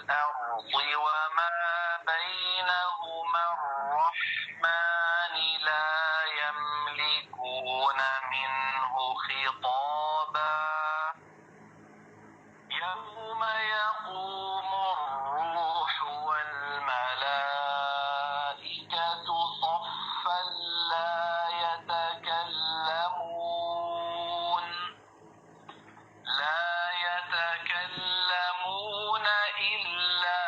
والأرض وما بينهما الرحمن لا يملكون منه خطابا يوم يقوم الروح والملائكة صفا لا يتكلمون إلا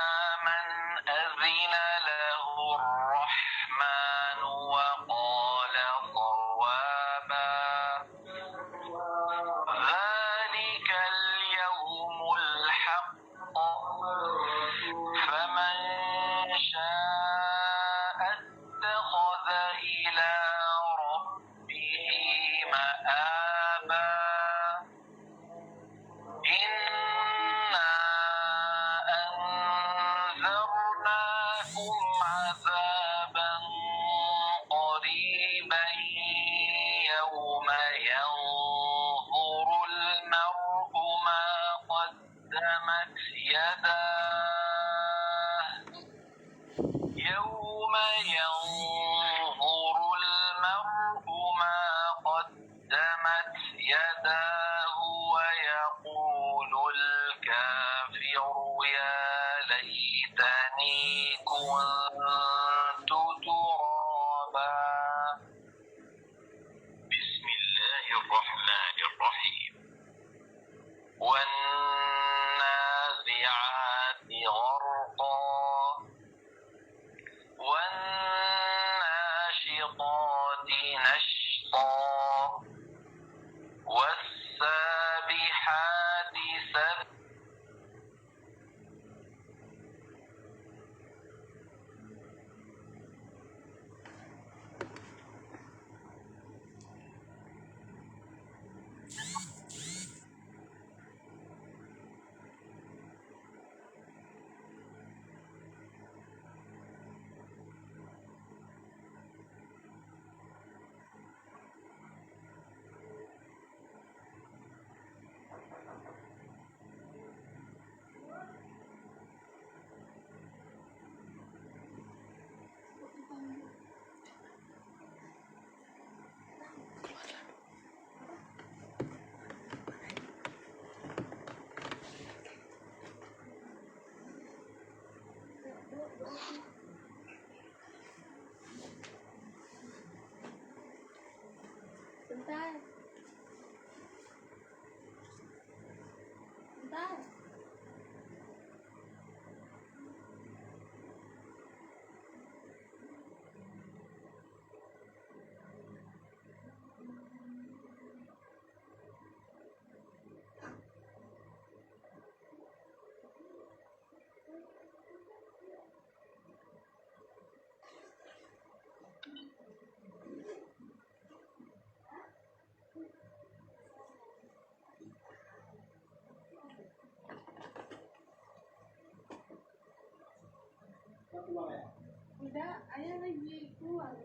من أذن له الرحمن وقال صوابا ذلك اليوم الحق فمن شاء اتخذ إلى ربه مآبا إنا أنذرناكم عذابا قريبا يوم ينظر المرء ما قدمت يداه يوم ينظر المرء ما قدمت يداه ويقول الكافر يا ليتني كنت ترابا بسم الله الرحمن الرحيم والنازعات غرقا والناشطات نشطا والسابحات سبحا Bentar. Udah, ayah lagi keluar.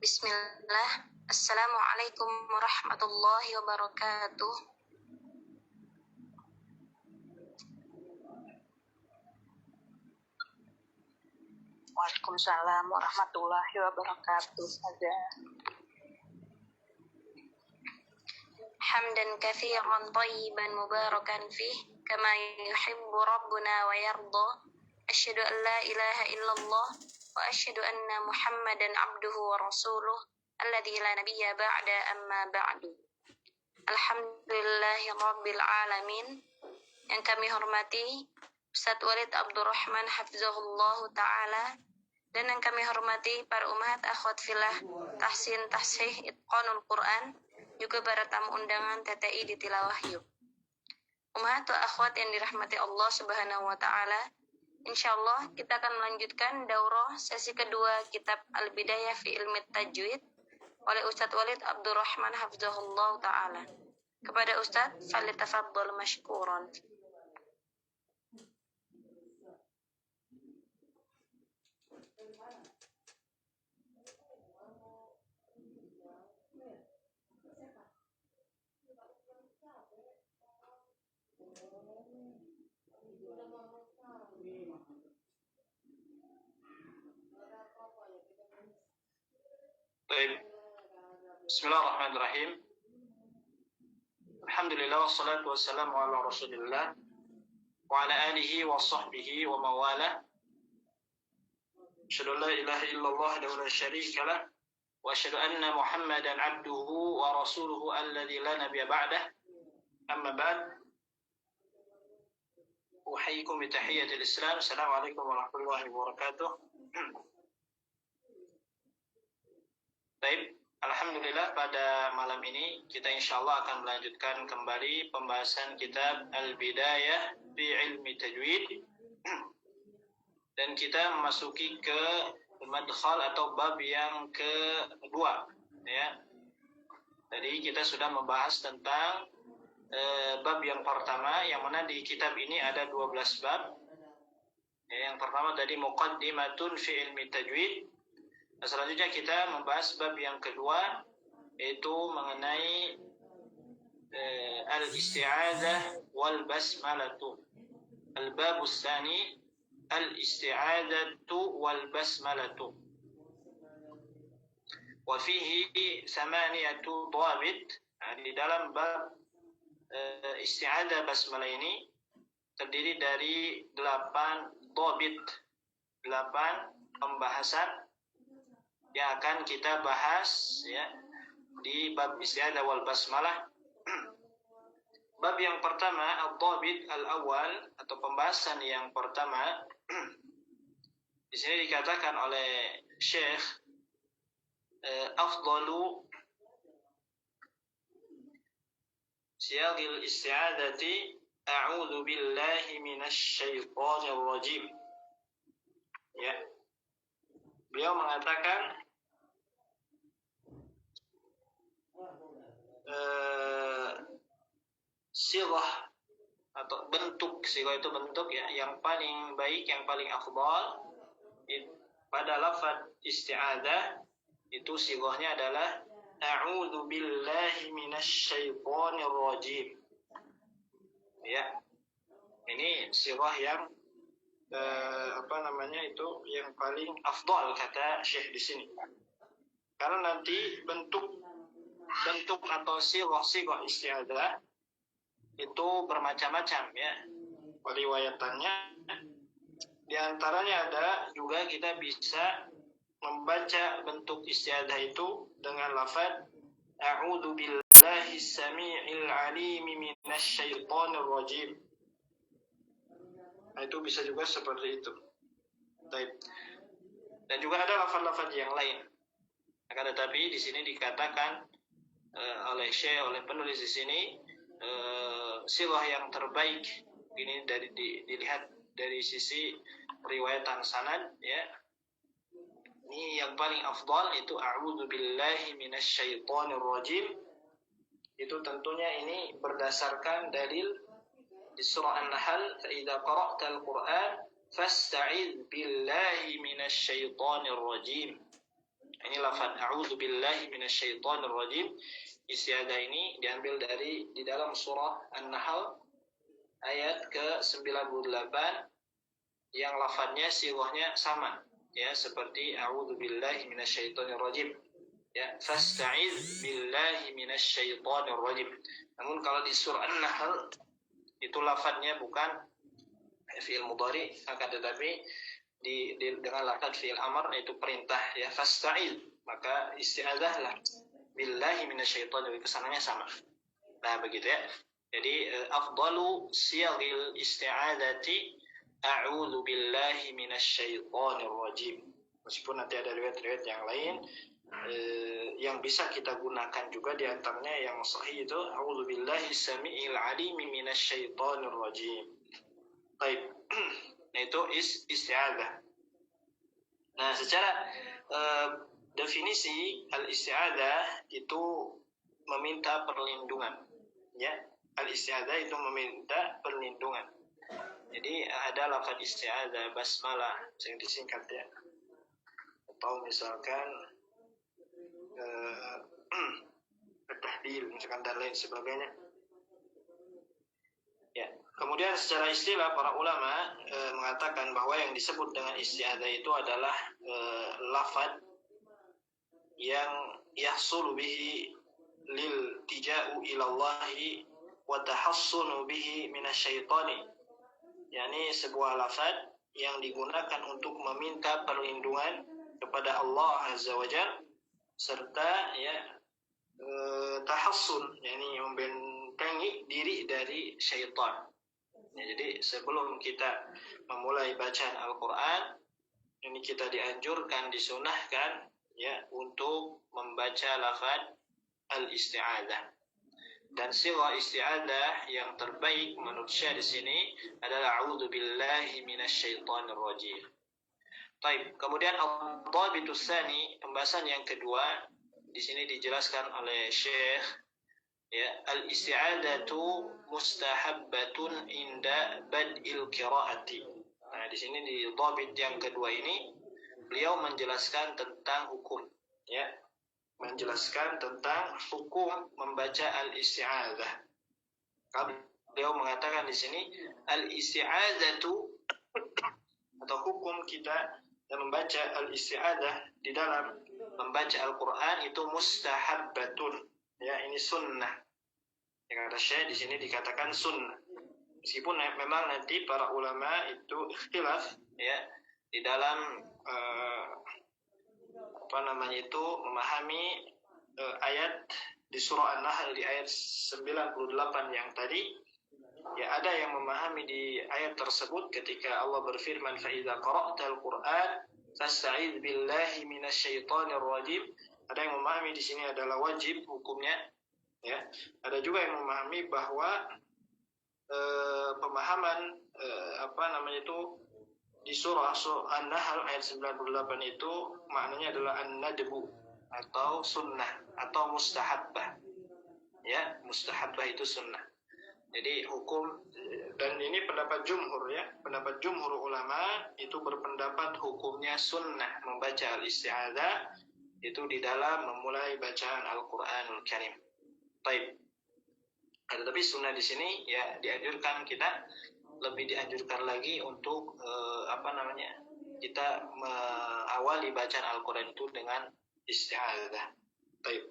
Bismillah. Assalamualaikum warahmatullahi wabarakatuh. Waalaikumsalam warahmatullahi wabarakatuh. Hamdan katsiran thayyiban mubarakan fih kama yuhibbu rabbuna wa yarda. asyhadu an la ilaha illallah wa asyhadu anna Muhammadan abduhu wa rasuluh alladzi la nabiyya ba'da amma ba'du. Alhamdulillahi rabbil alamin. Yang kami hormati Ustadz Walid Abdurrahman hafizahullah ta'ala, dan yang kami hormati para umat akhwat filah tahsin tahsih itqanul Quran, juga para tamu undangan TTI di Tilawah Yub. Umat wa akhwat yang dirahmati Allah subhanahu wa ta'ala, insyaallah kita akan melanjutkan daurah sesi kedua kitab Al-Bidayah fi Ilmi Tajwid oleh Ustadz Walid Abdurrahman hafizahullah ta'ala. Kepada Ustadz, falyatafaddal mashkuran. Baik. Bismillahirrahmanirrahim. Alhamdulillah wassalatu wassalamu ala Rasulillah wa ala alihi wa sahbihi wa mawala. Asyhadu an la ilaha illallah wa la syarika lah wa asyhadu anna Muhammadan abduhu wa rasuluhu alladzi la nabiyya ba'dah. Amma ba'd. Uhayyikum bi tahiyyatil Islam. Assalamualaikum warahmatullahi wabarakatuh. Baik, alhamdulillah pada malam ini kita insyaallah akan melanjutkan kembali pembahasan kitab Al-Bidayah fi Ilmi Tajwid. Dan kita memasuki ke madkhal atau bab yang kedua, ya. Tadi kita sudah membahas tentang bab yang pertama, yang mana di kitab ini ada 12 bab. Yang pertama tadi muqaddimatun fi ilmi tajwid. Nah, selanjutnya kita membahas bab yang kedua, yaitu mengenai al-isti'adzah wal basmalatu. Al-babus tsani al-isti'adzatu wal basmalatu. Wa fihi thamaniyatu dhabit. Nah, di dalam bab isti'adzah basmalah ini terdiri dari 8 dhabit, 8 pembahasan yang akan kita bahas, ya, di bab isti'adzah wal basmalah. Bab yang pertama, ad-dhabit al-awwal, atau pembahasan yang pertama. Di sini dikatakan oleh Syekh, afdalu siyagil isti'adzati a'udzu billahi minasy syaithanir rajim. Ya. Beliau mengatakan sirah atau bentuk, sirah itu bentuk, ya, yang paling baik, yang paling afdal pada lafaz isti'adzah itu sirahnya adalah a'udzu billahi minasy syaithanir rajim. Ya. Ini sirah yang itu yang paling afdal, kata Syekh di sini. Karena nanti bentuk atau sirah isti'adzah itu bermacam-macam, ya, riwayatannya. Di antaranya ada juga kita bisa membaca bentuk isti'adzah itu dengan lafaz a'udzu billahi samii'il 'aliim minasy syaithanir rajim. Nah, itu bisa juga seperti itu. Baik. Dan juga ada lafaz-lafaz yang lain. Akan tetapi di sini dikatakan oleh Syekh, oleh penulis di sini, sirah yang terbaik ini dilihat dari sisi riwayatan sanad, ya. Ini yang paling afdal itu a'udzu billahi minasy syaithanir rajim. Itu tentunya ini berdasarkan dalil di surah An-Nahl, fa idza qara'tal Qur'an fasta'idz billahi minasy syaithanir rajim. Ini lafaz a'udzu billahi minasy syaithanir rajim. Isti'adzah ini diambil dari di dalam surah An-Nahl ayat ke-98 yang lafaznya sirahnya sama, ya, seperti a'udzu billahi minasy syaithanir rajim. Ya, fasta'idz billahi minasy syaithanir rajim. Namun kalau di surah An-Nahl itu lafadznya bukan fi'il mudhari, akan tetapi dengan lafaz fi'il amr yaitu perintah ya, fasta'id, maka isti'adzahlah billahi minasyaitonir rajim, kesananya sama. Nah begitu ya. Jadi afdalu siyaghil isti'adzati a'udzu billahi minasyaitonir rajim. Meskipun nanti ada riwayat-riwayat yang lain yang bisa kita gunakan juga, di antaranya yang sahih itu a'udzu billahi samiil alim minasyaitonir rajim. Baik. Nah itu isti'adzah. Nah secara definisi al-isti'adzah itu meminta perlindungan, ya. Al-isti'adzah itu meminta perlindungan. Jadi ada lafaz isti'adzah basmalah yang disingkat ya, atau misalkan tahlil misalkan dan lain sebagainya. Ya. Kemudian secara istilah para ulama mengatakan bahwa yang disebut dengan isti'adzah itu adalah lafaz yang yahsulu bihi lil tija'u ilallahi wa tahassunu bihi minasyaitani. Yani sebuah lafaz yang digunakan untuk meminta perlindungan kepada Allah Azza wa Jalla, serta ya tahassun, yani membentengi diri dari syaitan. Ya, jadi sebelum kita memulai bacaan Al-Quran, ini kita dianjurkan, disunahkan ya untuk membaca lafaz al-isti'adzah. Dan sirah isti'adzah yang terbaik menurut Syekh di sini adalah a'udzu billahi minasyaitonir rajim. Baik, kemudian al-dhabitus tsani, pembahasan yang kedua di sini dijelaskan oleh Syekh ya, al-isti'adzatu mustahabbatun inda bad'il qiraati. Nah, di sini di dhabit yang kedua ini beliau menjelaskan tentang hukum ya. Menjelaskan tentang hukum membaca al-isti'adzah. Beliau mengatakan di sini al-isti'adzatu, atau hukum kita dan membaca al-isti'adzah di dalam membaca Al-Qur'an itu mustahabbatun. Ya, ini sunnah. Yang kata Syekh di sini dikatakan sunnah. Meskipun memang nanti para ulama itu ikhtilaf ya di dalam memahami ayat di surah An-Nahl di ayat 98 yang tadi. Ya, ada yang memahami di ayat tersebut ketika Allah berfirman fa idza qara'tal Qur'an fasta'idz billahi minasyaitonir rajim. Ada yang memahami di sini adalah wajib hukumnya ya. Ada juga yang memahami bahwa pemahaman di surah An-Nahl ayat 98 itu maknanya adalah an-nadbu atau sunnah atau mustahabbah. Ya, mustahabbah itu sunnah. Jadi hukum, dan ini pendapat jumhur ya, pendapat jumhur ulama itu berpendapat hukumnya sunnah membaca al-isti'adzah itu di dalam memulai bacaan Al-Qur'anul Karim. Baik. Tetapi sunnah di sini ya dianjurkan, kita lebih dianjurkan lagi untuk kita mengawali bacaan Al-Quran itu dengan isti'adzah. Baik.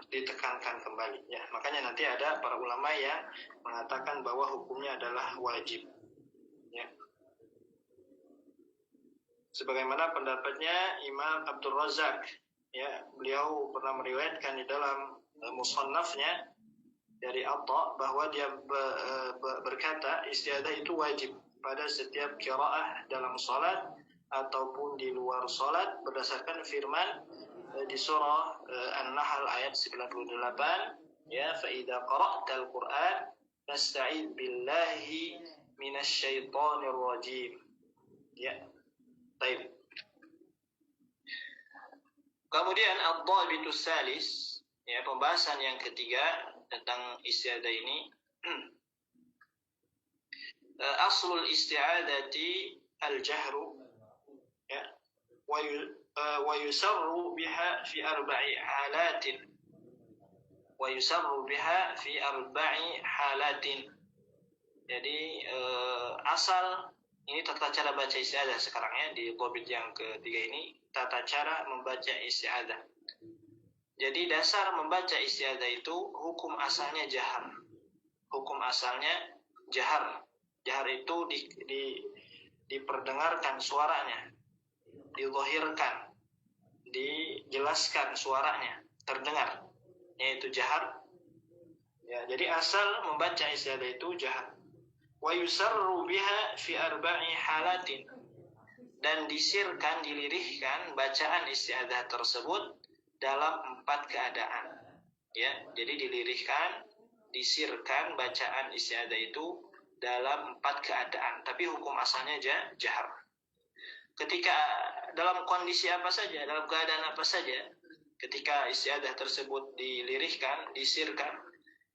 Ditekankan kembali ya. Makanya nanti ada para ulama yang mengatakan bahwa hukumnya adalah wajib. Ya. Sebagaimana pendapatnya Imam Abdul Razak ya, beliau pernah meriwayatkan di dalam musannafnya dari Atta bahwa dia berkata isti'adzah itu wajib pada setiap qiraah dalam salat ataupun di luar salat berdasarkan firman di surah An-Nahl ayat 98 ya, fa idza qara'tal Qur'an fasta'idz billahi minasyaitonir rajim. Ya. Baik. Kemudian ad-dhabitus salis ya, pembahasan yang ketiga tentang isti'adzah ini. Aslul isti'adzati al-jahru ya, wa yusarru biha fi arba'i halatin. Wa yusarru biha fi arba'i halatin. Jadi asal ini tata cara baca isti'adzah sekarang ya, di dhabit yang ketiga ini tata cara membaca isti'adzah. Jadi dasar membaca isti'adzah itu hukum asalnya jahar. Hukum asalnya jahar. Jahar itu diperdengarkan suaranya, dizahirkan, dijelaskan suaranya, terdengar, yaitu jahar. Ya, jadi asal membaca istiadah itu jahar. Wa yusarru biha fi arba'i halatin, dan disirkan, dilirihkan bacaan istiadah tersebut dalam 4 keadaan. Ya, jadi dilirihkan, disirkan bacaan istiadah itu dalam 4 keadaan. Tapi hukum asalnya jahar. Ketika dalam kondisi apa saja, dalam keadaan apa saja, ketika istiadah tersebut dilirihkan, disirkan.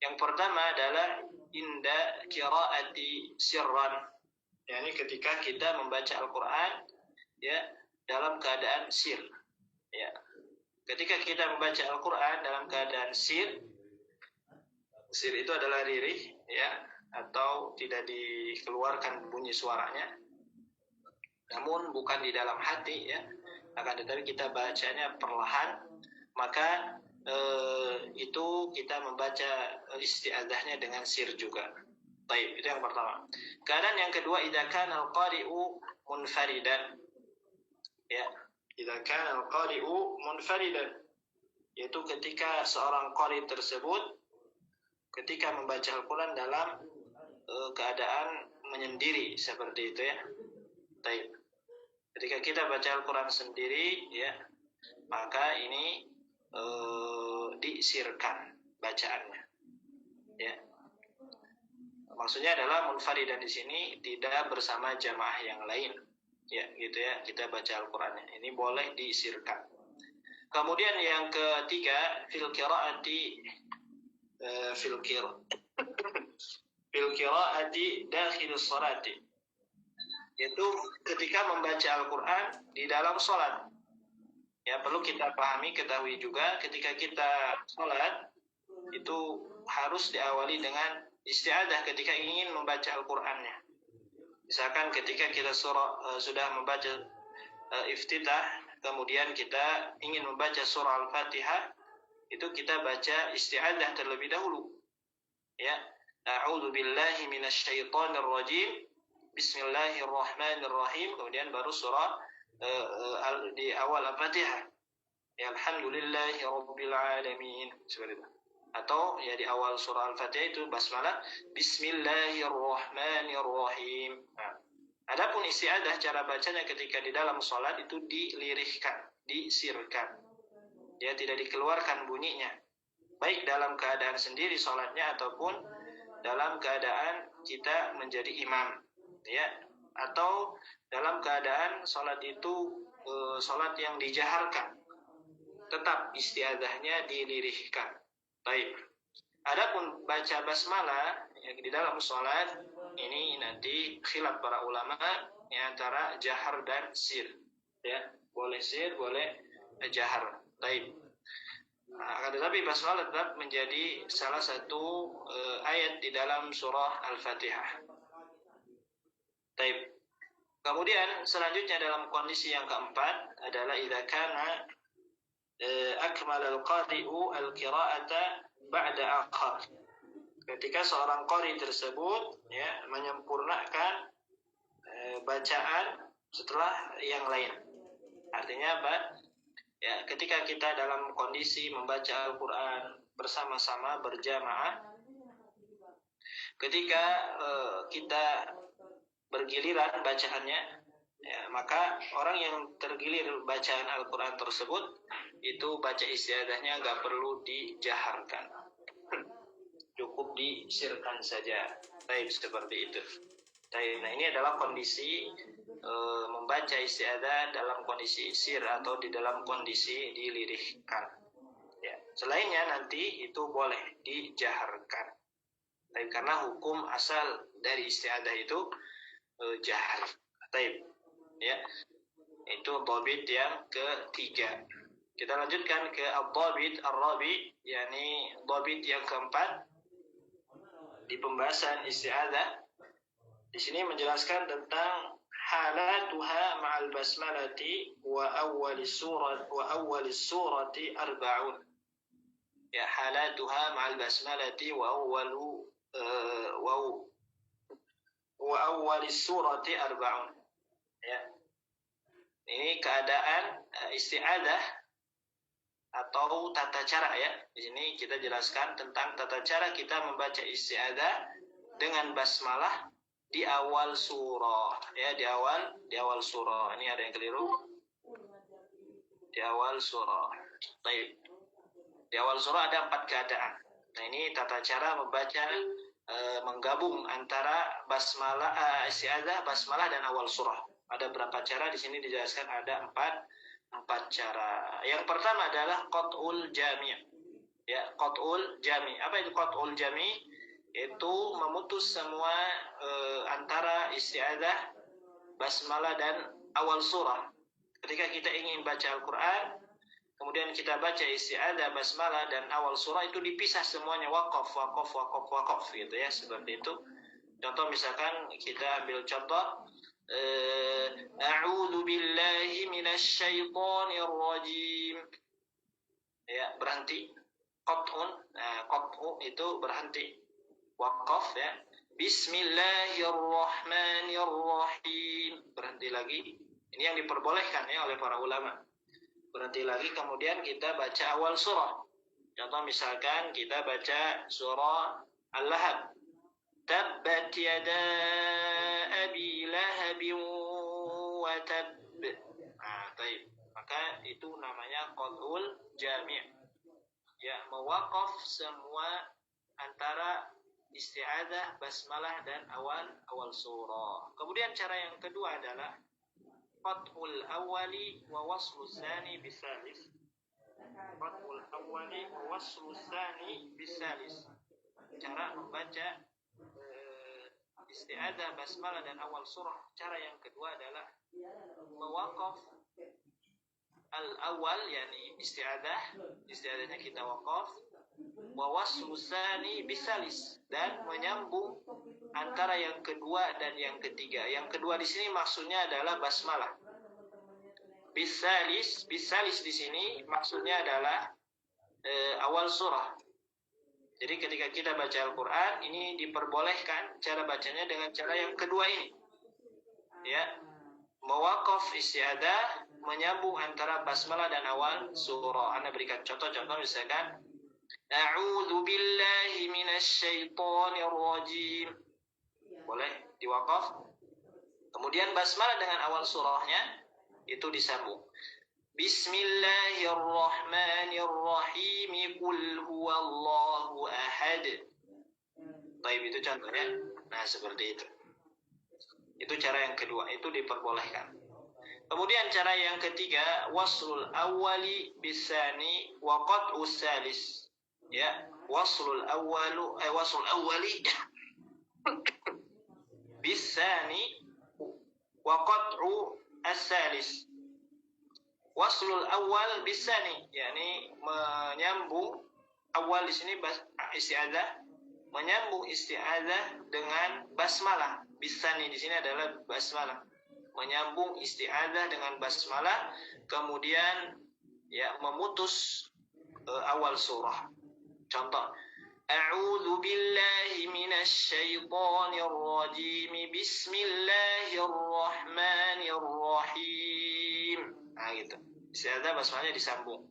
Yang pertama adalah inda qiraati sirran. Yani ketika kita membaca Al-Quran ya dalam keadaan sir. Ya. Ketika kita membaca Al-Quran dalam keadaan sir itu adalah lirih ya, atau tidak dikeluarkan bunyi suaranya, namun bukan di dalam hati ya, akan tetapi kita bacanya perlahan, maka itu kita membaca isti'adzahnya dengan sir juga. Baik, itu yang pertama. Keadaan yang kedua, idza kana al-qari'u munfaridan. Ya, idza kana al-qari'u munfaridan, yaitu ketika seorang qari tersebut ketika membaca Al-Quran dalam keadaan menyendiri, seperti itu ya. Baik. Ketika kita baca Al-Quran sendiri ya, maka ini disirkan bacaannya. Ya. Maksudnya adalah munfaridan di sini tidak bersama jamaah yang lain. Ya, gitu ya. Kita baca Al-Qur'annya. Ini boleh disirkan. Kemudian yang ketiga, fil qiraati dakhil sholati. Yaitu ketika membaca Al-Qur'an di dalam sholat. Ya, perlu kita pahami, ketahui juga ketika kita sholat itu harus diawali dengan isti'adzah ketika ingin membaca Al-Qur'annya. Misalkan ketika kita sudah membaca iftitah, kemudian kita ingin membaca surah Al-Fatihah, itu kita baca isti'adzah terlebih dahulu. Ya, a'udzu billahi minasyaitonir rajim. Bismillahirrahmanirrahim. Kemudian baru surah di awal Al-Fatihah. Ya, alhamdulillahi rabbil alamin. Seperti itu. Atau ya di awal surah Al-Fatihah itu basmalah Bismillahirrahmanirrahim. Nah, adapun isti'adzah cara bacanya ketika di dalam sholat itu dilirihkan, disirkan. Ya, tidak dikeluarkan bunyinya. Baik dalam keadaan sendiri sholatnya ataupun dalam keadaan kita menjadi imam. Ya, atau dalam keadaan sholat itu sholat yang dijaharkan, tetap isti'adzahnya dilirihkan. Baik. Adapun baca basmalah yang di dalam sholat ini nanti khilaf para ulama ya, antara jahar dan sir. Ya, boleh sir, boleh jahar. Baik. Nah, tetapi basmalah tetap menjadi salah satu ayat di dalam surah Al-Fatihah. Baik. Kemudian selanjutnya dalam kondisi yang keempat adalah idza kana akmal al-qari'u al-qira'ata ba'da akhar. Ketika seorang qari tersebut ya menyempurnakan bacaan setelah yang lain. Artinya apa? Ya, ketika kita dalam kondisi membaca Al-Qur'an bersama-sama berjamaah, ketika kita bergiliran bacaannya, ya, maka orang yang tergilir bacaan Al-Quran tersebut itu baca isti'adzahnya nggak perlu dijaharkan, cukup disirkan saja. Baik, seperti itu. Baik, nah ini adalah kondisi membaca isti'adzah dalam kondisi sir atau di dalam kondisi dilirihkan. Ya, selainnya nanti itu boleh dijaharkan. Baik, karena hukum asal dari isti'adzah itu jahar. Baik. Ya. Itu dhabit yang ketiga. Kita lanjutkan ke ad-dhabit ar-rabi, yakni dhabit yang keempat di pembahasan isti'adzah. Di sini menjelaskan tentang halatuha ma'al basmalati wa awwalis surati arba'un. Ya, halatuha ma'al basmalati wa wa awwalis surati arba'un. Ya. Ini keadaan isti'adzah atau tata cara ya. Di sini kita jelaskan tentang tata cara kita membaca isti'adzah dengan basmalah di awal surah ya, di awal surah. Ini ada yang keliru. Di awal surah. Baik. Di awal surah ada 4 keadaan. Nah, ini tata cara membaca menggabung antara basmalah isti'adzah, basmalah dan awal surah. Ada berapa cara di sini dijelaskan, ada 4 cara. Yang pertama adalah qat'ul jami'. Ya, qat'ul jami'. Apa itu qat'ul jami'? Itu memutus semua antara isti'adzah, basmalah dan awal surah. Ketika kita ingin baca Al-Qur'an, kemudian kita baca isti'adzah, basmalah dan awal surah, itu dipisah semuanya, waqaf gitu ya, seperti itu. Contoh misalkan kita ambil contoh a'udzu billahi minasyaitonir rajim. Ya, berhenti. Qat'un, qat'u itu berhenti. Waqaf ya. Bismillahirrahmanirrahim. Berhenti lagi. Ini yang diperbolehkan ya oleh para ulama. Berhenti lagi, kemudian kita baca awal surah. Contoh misalkan kita baca surah Al-Lahab. Tabbat yada abi lahabin wa tabb. Nah, baik. Maka itu namanya qat'ul jami'. Ya, mewaqaf semua antara isti'adzah, basmalah dan awal surah. Kemudian cara yang kedua adalah qat'ul awwali wa waslu tsani bisalis. Qat'ul awwali wa waslu tsani bisalis. Cara membaca isti'adzah, basmalah dan awal surah. Cara yang kedua adalah mewaqaf al-awwal, yakni isti'adzahnya kita waqaf, wa waslu tsani bisalis, dan menyambung antara yang kedua dan yang ketiga. Yang kedua di sini maksudnya adalah basmalah. Bisalis di sini maksudnya adalah awal surah. Jadi ketika kita baca Al-Quran, ini diperbolehkan cara bacanya dengan cara yang kedua ini. Ya, mewaqaf isti'adzah, menyambung antara basmalah dan awal surah. Anda berikan contoh-contoh misalkan a'udzu billahi minasyaitonir rajim. Boleh diwaqaf. Kemudian basmalah dengan awal surahnya itu disambung. Bismillahirrahmanirrahim. Qul huwallahu ahad. Baik, itu contohnya. Nah, seperti itu. Itu cara yang kedua, itu diperbolehkan. Kemudian cara yang ketiga, waslul awwali bisani wa qat'u salis. Ya, waslul awwali bisani wa qat'u as-salis. Waslul awal bisani, yakni menyambung awal di sini isti'adzah, menyambung isti'adzah dengan basmalah. Bisani di sini adalah basmalah. Menyambung isti'adzah dengan basmalah, kemudian ya memutus awal surah. Contoh, a'udzu billahi minasyaitonir rajim. Bismillahirrahmanirrahim. Nah, gitu. Isti'adzah basmalahnya disambung,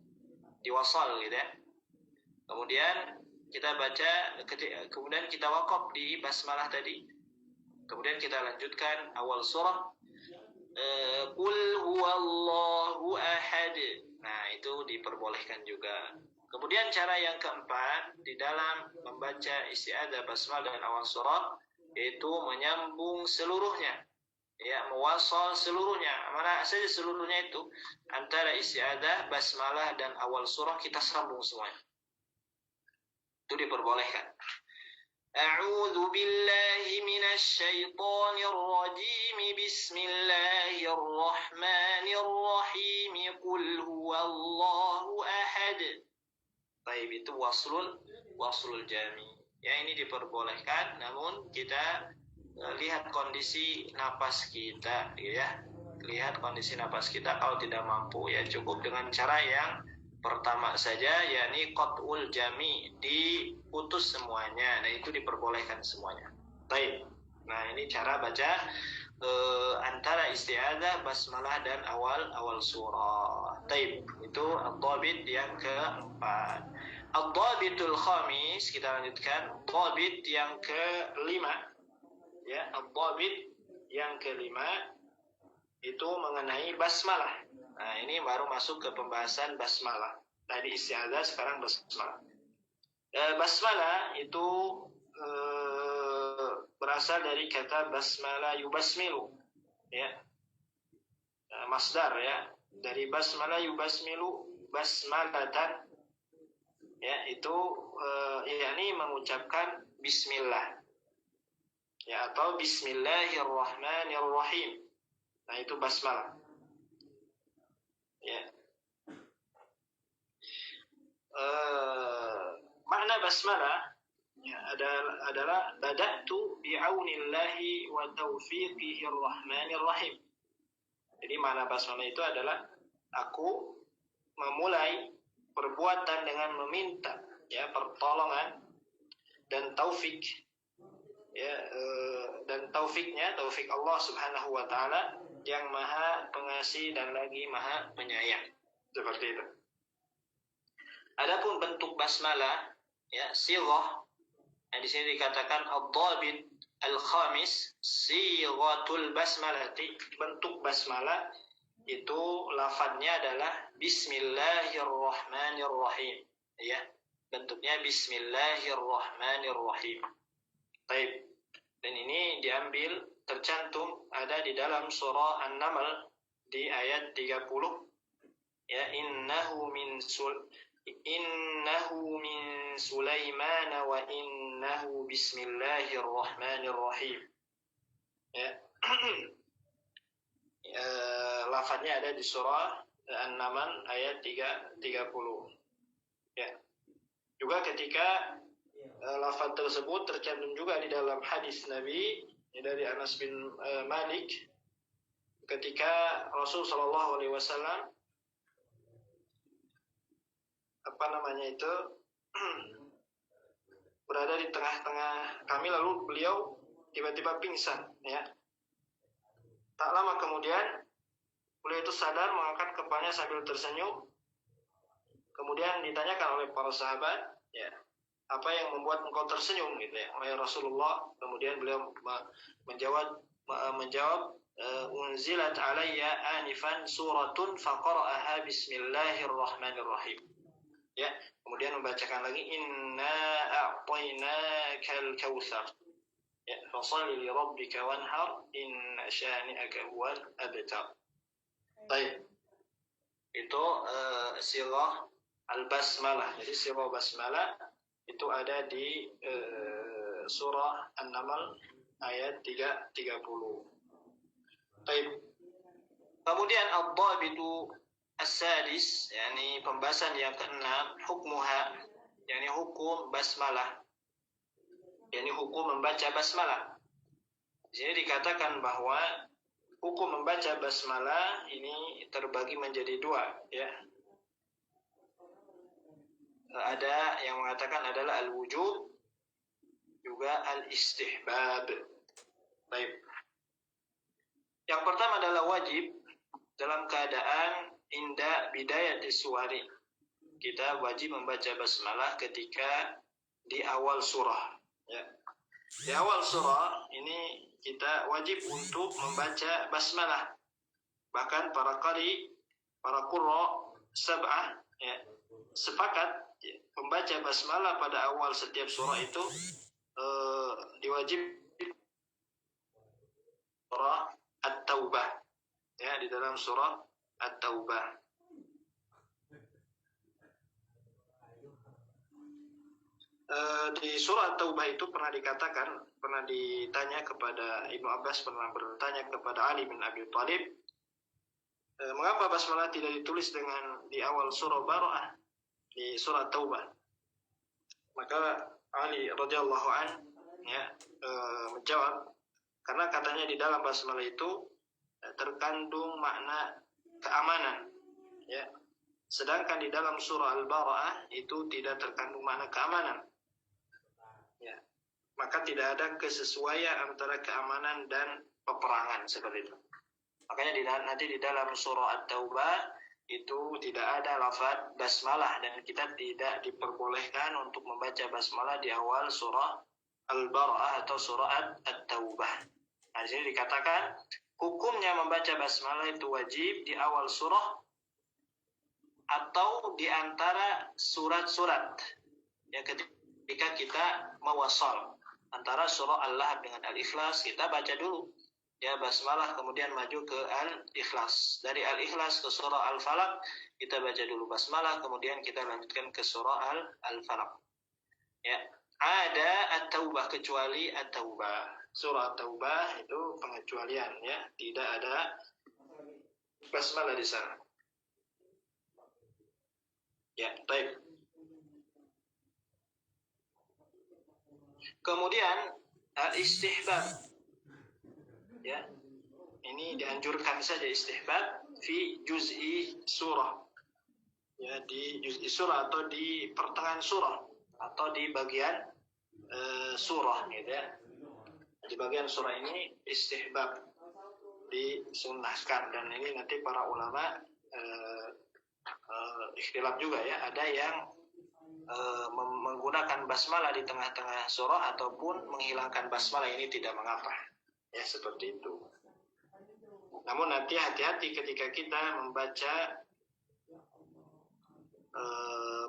diwasal gitu ya. Kemudian kita baca, kemudian kita waqaf di basmalah tadi. Kemudian kita lanjutkan awal surah. Qul huwallahu ahad. Nah, itu diperbolehkan juga. Kemudian cara yang keempat di dalam membaca isti'adzah, basmalah dan awal surah, yaitu menyambung seluruhnya. Ya, mewasal seluruhnya. Mana saja seluruhnya itu, antara isti'adzah, basmalah dan awal surah kita sambung semuanya. Itu diperbolehkan. A'udzu billahi minasyaitonir rajim. Bismillahirrahmanirrahim. Qul huwallahu ahad. Baik, itu waslul jami. Ya, ini diperbolehkan, namun kita lihat kondisi napas kita, ya. Lihat kondisi napas kita. Kalau tidak mampu, ya cukup dengan cara yang pertama saja, yakni qat'ul jami, diputus semuanya. Nah, itu diperbolehkan semuanya. Baik. Nah, ini cara baca antara isti'adzah, basmalah dan awal surah. Taib, itu ad-dhabit yang keempat. Ad-dhabitul khamis, kita lanjutkan. Dhabit yang kelima, ya, ad-dhabit yang kelima itu mengenai basmalah. Nah, ini baru masuk ke pembahasan basmalah. Tadi isti'adzah, sekarang basmalah. Basmalah itu berasal dari kata basmalah yubasmilu, ya, masdar, ya, dari basmalah yubasmilu basmalatan, ya, itu yakni mengucapkan bismillah, ya, atau bismillahirrahmanirrahim. Nah, itu basmalah, ya. Makna basmalah, ya, adalah bada'tu bi'aunillahi wa taufiqihir rahmanir rahim. Jadi makna basmalah itu adalah aku memulai perbuatan dengan meminta, ya, pertolongan dan taufik, ya, dan taufiknya, taufik Allah Subhanahu wa taala yang Maha Pengasih dan lagi Maha Penyayang. Seperti itu. Adapun bentuk basmalah, ya, sighah, yang di sini dikatakan ad-dhabit al-khamis, sighatul basmalati, bentuk basmalah itu lafadznya adalah bismillahirrahmanirrahim, ya, bentuknya bismillahirrahmanirrahim. Baik. Dan ini diambil, tercantum ada di dalam surah An-Naml di ayat 30, ya, innahu min Sulaiman wa innahu bismillahirrahmanirrahim, ya. Lafadznya ada di surah An-Naml ayat 30, ya. Juga ketika lafadz tersebut tercantum juga di dalam hadis Nabi, ya, dari Anas bin Malik, ketika Rasul Shallallahu Alaihi Wasallam berada di tengah-tengah kami, lalu beliau tiba-tiba pingsan, ya. Tak lama kemudian beliau itu sadar, mengangkat kepalanya sambil tersenyum. Kemudian ditanyakan oleh para sahabat, ya, apa yang membuat engkau tersenyum, gitu, ya, oleh Rasulullah. Kemudian beliau menjawab unzilat alayya anifan suratun faqara'aha bismillahirrahmanirrahim, ya. Kemudian membacakan lagi inna a'tainakal kautsar, ya, fashalli li rabbika wanhar inna syani'aka huwal abtar. Baik. Itu sirah al-basmalah. Jadi sirah basmalah itu ada di surah An-Naml ayat 30. Baik. Kemudian ad-dhabitu as-sadis, yakni pembahasan yang keenam, hukmuha, yakni hukum basmalah, yakni hukum membaca basmalah. Di sini dikatakan bahwa hukum membaca basmalah ini terbagi menjadi dua, ya. Ada yang mengatakan adalah al-wujub, juga al-istihbab. Baik. Yang pertama adalah wajib dalam keadaan inda bidayati suwari. Kita wajib membaca basmalah ketika di awal surah, ya. Di awal surah ini kita wajib untuk membaca basmalah. Bahkan para qari, para qurra sab'ah, ya, sepakat, ya, membaca basmalah pada awal setiap surah itu diwajib surah At-Taubah, ya, di dalam surah At-Taubah. Di surah At-Taubah itu pernah ditanya kepada Ibnu Abbas, pernah bertanya kepada Ali bin Abi Thalib, mengapa basmalah tidak ditulis di awal surah Bara'ah, di surah Taubah? Maka Ali radhiyallahu an, ya, menjawab, karena katanya di dalam basmalah itu terkandung makna keamanan, ya. Sedangkan di dalam surah Al-Bara'ah itu tidak terkandung makna keamanan, ya. maka tidak ada kesesuaian antara keamanan dan peperangan seperti itu. Makanya nanti di dalam surah At-Taubah itu tidak ada lafaz basmalah, dan kita tidak diperbolehkan untuk membaca basmalah di awal surah Al-Bara'ah atau surah At-Taubah. Nah, di sini dikatakan hukumnya membaca basmalah itu wajib di awal surah atau di antara surat-surat. Ya, ketika kita mewasal antara surah Al-Lahab dengan Al-Ikhlas, kita baca dulu ya basmalah, kemudian maju ke Al-Ikhlas. Dari Al-Ikhlas ke surah Al-Falaq kita baca dulu basmalah, kemudian kita lanjutkan ke surah Al-Falaq. Ya, ada At-Taubah, kecuali At-Taubah. Surah At-Taubah itu pengecualian, ya, tidak ada basmalah di sana. Ya, baik. Kemudian istihbab. Ya, ini dianjurkan saja istihbab fi juz'i surah. Ya, di juz'i surah atau di pertengahan surah atau di bagian surah, gitu ya. Di bagian surah ini istihbab disunnahkan, dan ini nanti para ulama ikhtilaf juga ya. Ada yang menggunakan basmalah di tengah-tengah surah ataupun menghilangkan basmalah, ini tidak mengapa. Ya, seperti itu. Namun nanti hati-hati ketika kita membaca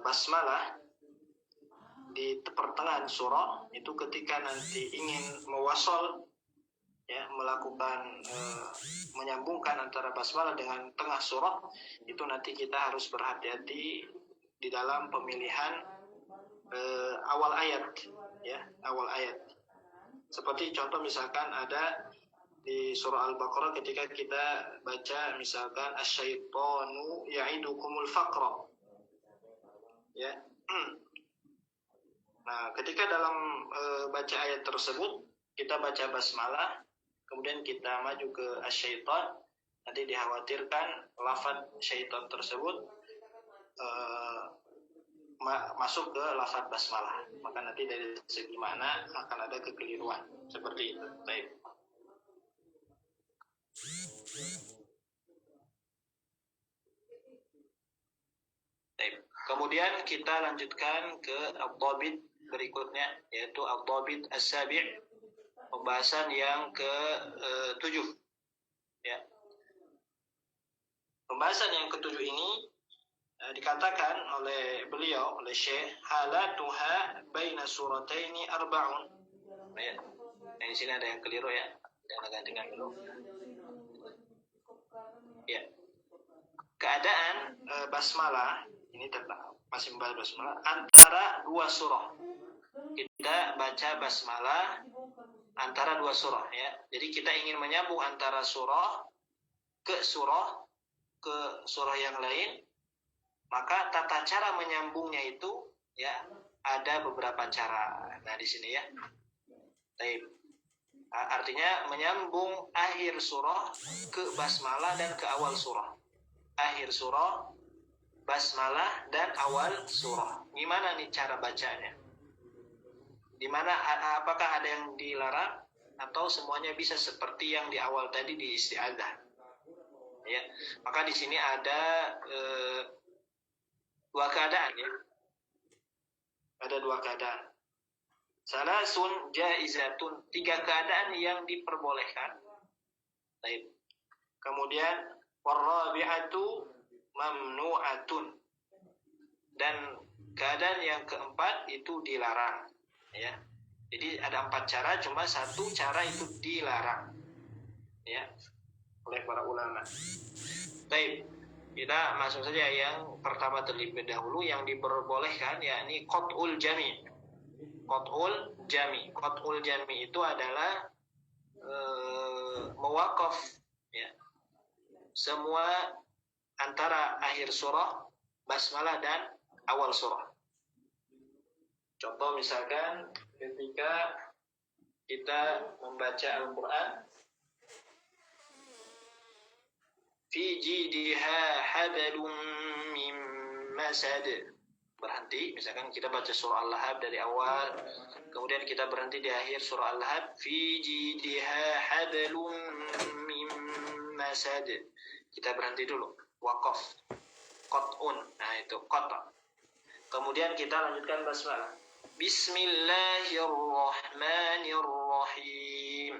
basmalah di pertengahan surah itu, ketika nanti ingin mewasol, ya, melakukan menyambungkan antara basmalah dengan tengah surah, itu nanti kita harus berhati-hati di dalam pemilihan awal ayat, ya, awal ayat. Seperti contoh misalkan ada di surah Al-Baqarah ketika kita baca misalkan asyaitonu ya'idukumul faqra. Ya. Nah, ketika dalam baca ayat tersebut kita baca basmalah, kemudian kita maju ke asyaiton, nanti dikhawatirkan lafaz syaitan tersebut masuk ke lafaz basmalah, maka nanti dari segi makna akan ada kekeliruan seperti itu. Baik. Baik. Kemudian kita lanjutkan ke ad-dhabit berikutnya, yaitu ad-dhabit as-sabi', pembahasan yang ke-7. Ya. Pembahasan yang ke-7 ini dikatakan oleh beliau, oleh Syekh, halatuha baina surataini arba'un. Ya. Nah, di sini ada yang keliru ya. Jangan gantikan dulu. Ya. Keadaan basmalah ini tentang masih membahas basmalah antara dua surah. Kita baca basmalah antara dua surah, ya. Jadi kita ingin menyambung antara surah ke surah yang lain, maka tata cara menyambungnya itu, ya, ada beberapa cara. Nah, di sini ya. Baik. Artinya menyambung akhir surah ke basmalah dan ke awal surah. Akhir surah, basmalah, dan awal surah. Gimana nih cara bacanya? Dimana, apakah ada yang dilarang atau semuanya bisa seperti yang di awal tadi di isti'adzah? Ya, maka di sini ada dua keadaan, ya. Ada dua keadaan. Salasun jaizatun, tiga keadaan yang diperbolehkan. Baik. Kemudian warrabi'atu mamnu'atun, dan keadaan yang keempat itu dilarang, ya. Jadi ada 4 cara, cuma satu cara itu dilarang, ya, oleh para ulama. Baik, kita masuk saja yang pertama terlebih dahulu, yang diperbolehkan, yakni qat'ul jami'. Qat'ul jami'. Qat'ul jami' itu adalah mewakaf, ya, semua antara akhir surah, basmalah, dan awal surah. Contoh misalkan ketika kita membaca Al-Quran, fi jidiha hablum min masad. berhenti, misalkan kita baca surah Al-Lahab dari awal, kemudian kita berhenti di akhir surah Al-Lahab, fi jidha hablum min masad. Kita berhenti dulu, waqaf, qat'un. Nah, itu qata'. Kemudian kita lanjutkan basmalah. Bismillahirrahmanirrahim.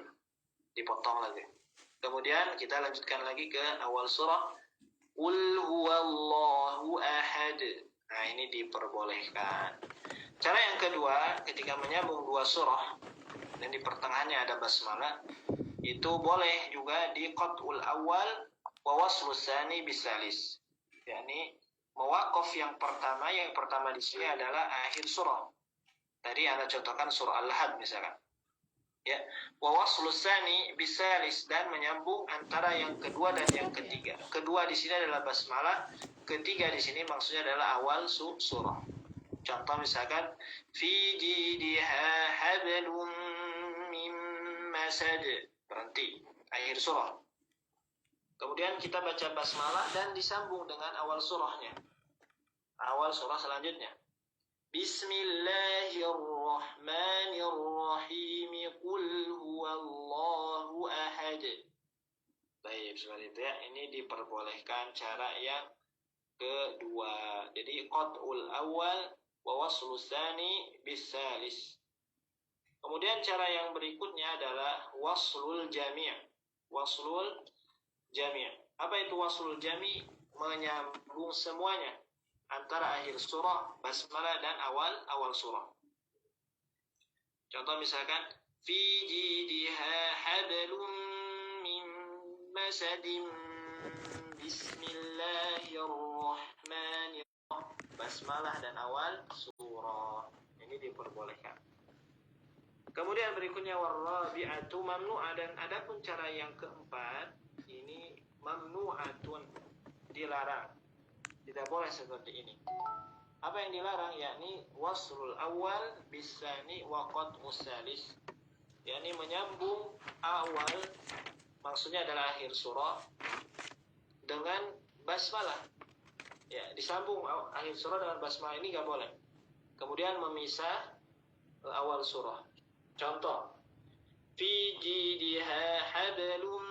Dipotong lagi. Kemudian kita lanjutkan lagi ke awal surah. Qul huwallahu ahad. Nah, ini diperbolehkan. Cara yang kedua, ketika menyambung dua surah dan di pertengahannya ada basmalah, itu boleh juga di qat'ul awal wa waslus tsani bisalis. Yakni mewaqaf yang pertama di sini adalah akhir surah. Tadi Anda contohkan surah Al-Lahab misalkan. Ya, wa waslus tsani bisalis, dan menyambung antara yang kedua dan yang ketiga. Kedua di sini adalah basmalah, ketiga di sini maksudnya adalah awal surah. Contoh misalkan fi jidha hablum min masad, berhenti akhir surah. Kemudian kita baca basmalah dan disambung dengan awal surahnya. Awal surah selanjutnya. Bismillahirrahmanirrahim. Qul huwallahu ahad. Baik, seperti itu ya. Ini diperbolehkan cara yang kedua. Jadi qat'ul awal wa waslus tsani bisalis. Kemudian cara yang berikutnya adalah waslul jami'. Waslul jami'. Apa itu waslul jami'? Menyambung semuanya antara akhir surah, basmalah, dan awal surah. Contoh misalkan fi jidha hablum min masadin bismillahirrahmanirrahim. Basmalah dan awal surah. Ini diperbolehkan. Kemudian berikutnya warrabi'atu mamnu'ah, dan adapun cara yang keempat ini mamnu'atun, dilarang. Tidak boleh seperti ini. Apa yang dilarang? Yakni waslul awal bisani wa qat'us salis. Yakni menyambung awal, maksudnya adalah akhir surah, dengan basmalah. Ya, disambung akhir surah dengan basmalah, ini enggak boleh. Kemudian memisah awal surah. Contoh, fi jidha hablum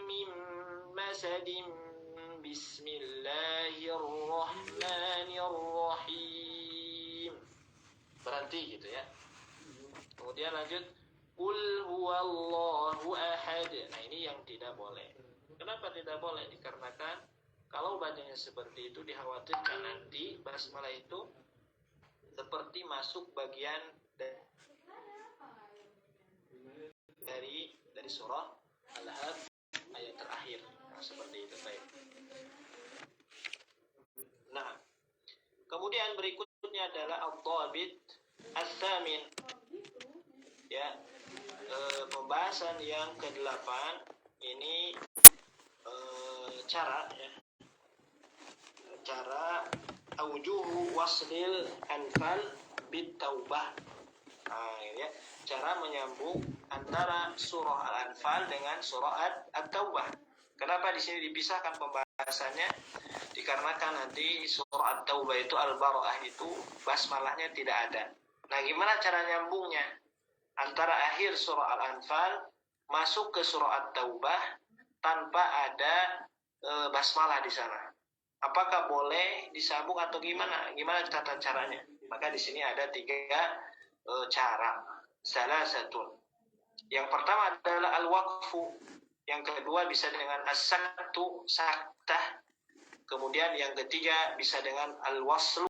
min masadin bismillahirrahmanirrahim. Berhenti gitu ya. Kemudian lanjut, qul huwallahu ahad. Nah, ini yang tidak boleh. Kenapa tidak boleh? Dikarenakan kalau bacanya seperti itu dikhawatirkan nanti basmalah itu seperti masuk bagian dari surah Al-Lahab ayat terakhir. Nah, seperti itu. Baik. Nah, kemudian berikutnya adalah al-dhabit as-samin. Ya, pembahasan yang ke-8 ini cara aujuhu waslil anfal bit taubah. Nah, ya, cara menyambung antara surah Al-Anfal dengan surah At-Taubah. Kenapa di sini dipisahkan pembahasannya? Dikarenakan nanti surah At-Taubah itu Al-Bara'ah itu basmalahnya tidak ada. Nah, gimana cara nyambungnya antara akhir surah Al-Anfal masuk ke surah At-Taubah tanpa ada basmalah di sana? Apakah boleh disambung atau gimana? Gimana tata caranya? Maka di sini ada 3 cara. Salah satu. Yang pertama adalah al-waqfu. Yang kedua bisa dengan as-saktu, saktah. Kemudian yang ketiga bisa dengan al-waslu.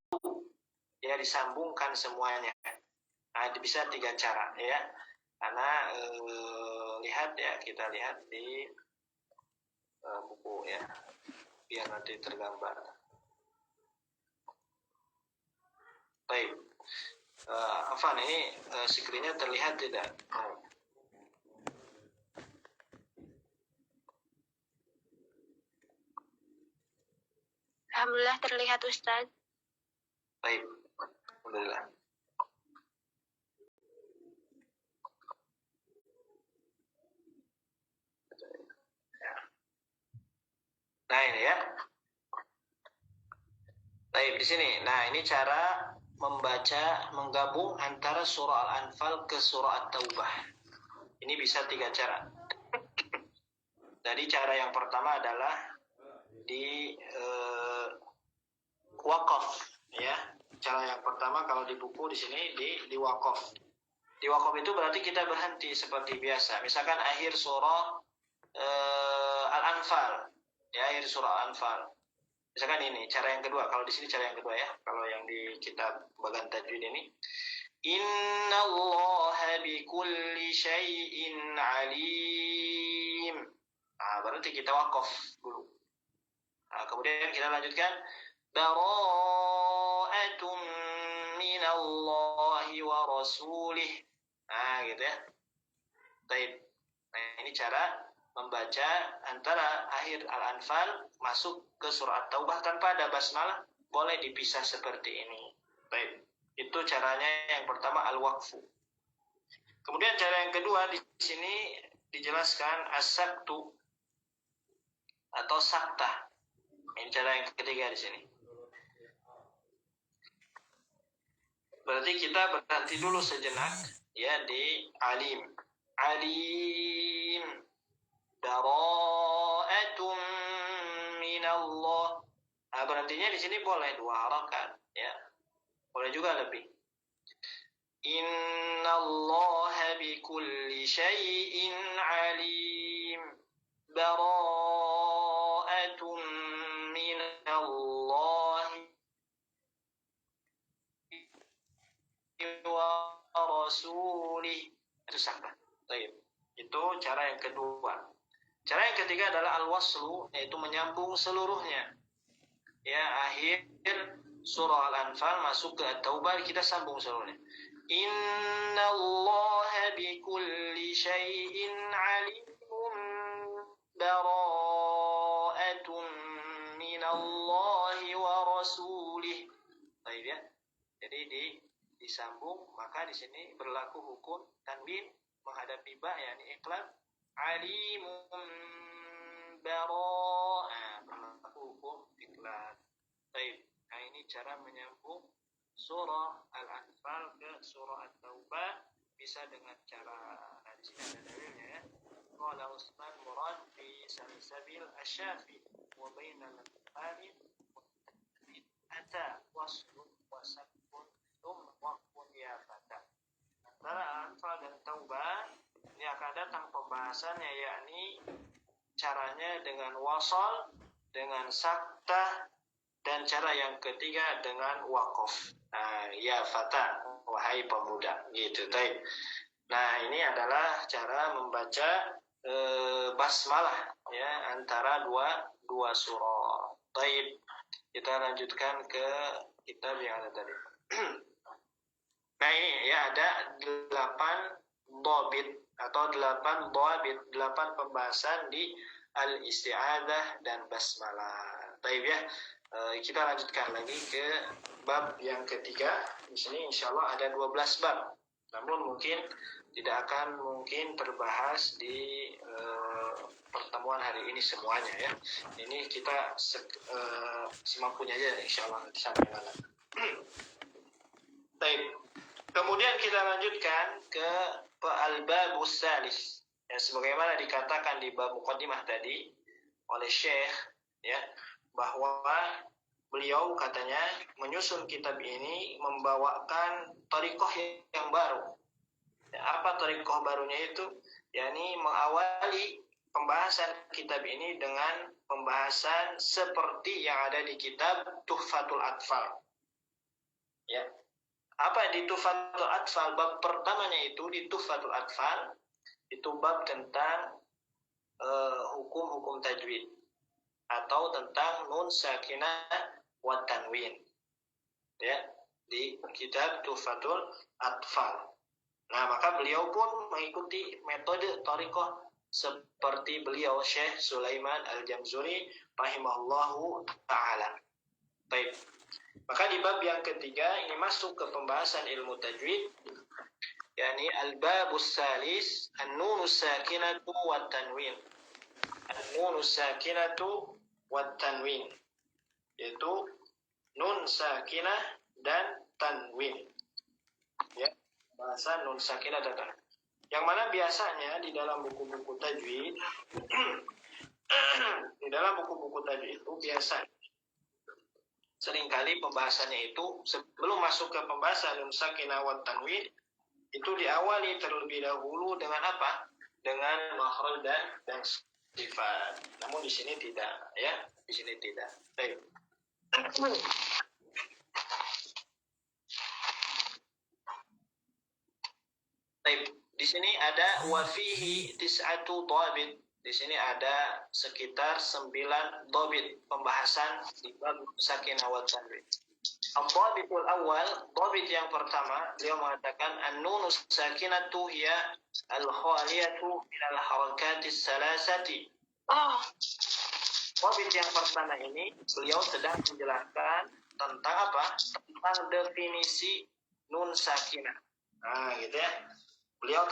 Ya, disambungkan semuanya. Nah, bisa 3 cara ya. Karena lihat ya, kita lihat di buku ya. Biar nanti tergambar. Baik. Afan, ini screen-nya terlihat tidak? Alhamdulillah terlihat Ustaz. Baik. Alhamdulillah. Nah, ini ya. Baik. Baik, di sini. Nah, ini cara membaca, menggabung antara surah Al-Anfal ke surah At-Taubah. Ini bisa 3 cara. Jadi cara yang pertama adalah di wakaf, ya. Cara yang pertama kalau di buku di sini di wakaf. Di wakaf itu berarti kita berhenti seperti biasa. Misalkan akhir surah Al-Anfal, ya, akhir surah Al-Anfal. Misalkan ini cara yang kedua. Kalau di sini cara yang kedua ya. Kalau yang di kitab bagan tajwid ini, Innallaha bikulli syai'in alim. Nah, berarti kita wakaf dulu. Nah, kemudian kita lanjutkan, bara'atun minallahi wa rasulih. Nah, gitu ya. Baik. Nah, ini cara membaca antara akhir Al-Anfal masuk ke surah At-Taubah tanpa ada basmalah, boleh dipisah seperti ini. Baik, itu caranya yang pertama al-waqfu. Kemudian cara yang kedua di sini dijelaskan as-saktu atau saktah. Ini cara yang ketiga di sini. Berarti kita berhenti dulu sejenak ya di alim. Alim. Bara'atun minallah. Nah, berhentinya di sini boleh 2 harakat, ya. Boleh juga lebih. Innallaha bikulli syai'in alim. Bara'atun minallahi wa rasulih. Itu sahabat. Baik. Itu cara yang kedua. Cara yang ketiga adalah al-waslu, yaitu menyambung seluruhnya. Ya, akhir surah Al-Anfal masuk ke At-Taubah, kita sambung seluruhnya. Innallaha bikulli syai'in alimun bara'atun minallahi wa rasulih. Baik ya. Jadi disambung, maka di sini berlaku hukum tanwin menghadapi ba, yakni iqlab. Alimun bara'ah, berlaku hukum iqlab. Baik. Nah, ini cara menyambung surah Al-Anfal ke surah At-Taubah bisa dengan cara, nah di sini ada dalilnya ya. Qala Utsman murad fi salsabil asyafi wa bainal al-qalin ata waslun wa sakun waqfun ya fata. Antara Al-Anfal dan Taubah ini akan datang pembahasannya, yakni caranya dengan wasal, dengan saktah, dan cara yang ketiga dengan waqaf. Nah, ya fata, wahai pemuda, gitu. Baik. Nah, ini adalah cara membaca basmalah ya antara dua surah. Baik. Kita lanjutkan ke kitab yang ada tadi. Nah, ini ya ada 8 dhabit atau 8 dhabit, 8 pembahasan di al-isti'adzah dan basmalah. Baik ya. Kita lanjutkan lagi ke bab yang ketiga. Di sini insyaallah ada 12 bab. Namun mungkin tidak akan mungkin terbahas di pertemuan hari ini semuanya ya. Ini kita semampunya aja insyaallah sampai malam. Baik. Kemudian kita lanjutkan ke al-babus salis. Ya, sebagaimana dikatakan di bab muqaddimah tadi oleh Syekh ya, bahwa beliau katanya menyusun kitab ini membawakan thariqah yang baru. Ya, apa thariqah barunya itu? yakni mengawali pembahasan kitab ini dengan pembahasan seperti yang ada di kitab Tuhfatul Atfal. Ya. Apa di Tuhfatul Atfal? Bab pertamanya itu di Tuhfatul Atfal itu bab tentang hukum-hukum tajwid atau tentang nun sakinah wa tanwin. Ya, di kitab Tuhfatul Atfal. Nah, maka beliau pun mengikuti metode thariqah seperti beliau Syekh Sulaiman Al-Jamzuri rahimahullahu ta'ala. Baik. Maka di bab yang ketiga ini masuk ke pembahasan ilmu tajwid, yakni al-babus salis an-nunus sakinatu wat tanwin. An-nunus sakinatu wat tanwin, yaitu nun sakinah dan tanwin. Ya, bahasa nun sakinah dan tanwin. Yang mana biasanya di dalam buku-buku tajwid di dalam buku-buku tajwid itu biasa seringkali pembahasannya itu sebelum masuk ke pembahasan nun sakinah wa tanwin itu diawali terlebih dahulu dengan apa? Dengan makhraj dan sifat. Namun di sini tidak, ya. Di sini tidak. Baik. Baik. Di sini ada wa fihi tis'atu dhabit. Di sini ada sekitar 9 dhabit pembahasan di bab sakinah wa tanwin. Al-dhabitul awal, dhabit yang pertama, beliau mengatakan an-nunus sakinatu hiya al-khaliyatu minal harakatis salasati. Dhabit yang pertama ini, beliau sedang menjelaskan tentang apa? Tentang definisi nun sakinah. Nah, gitu ya. Beliau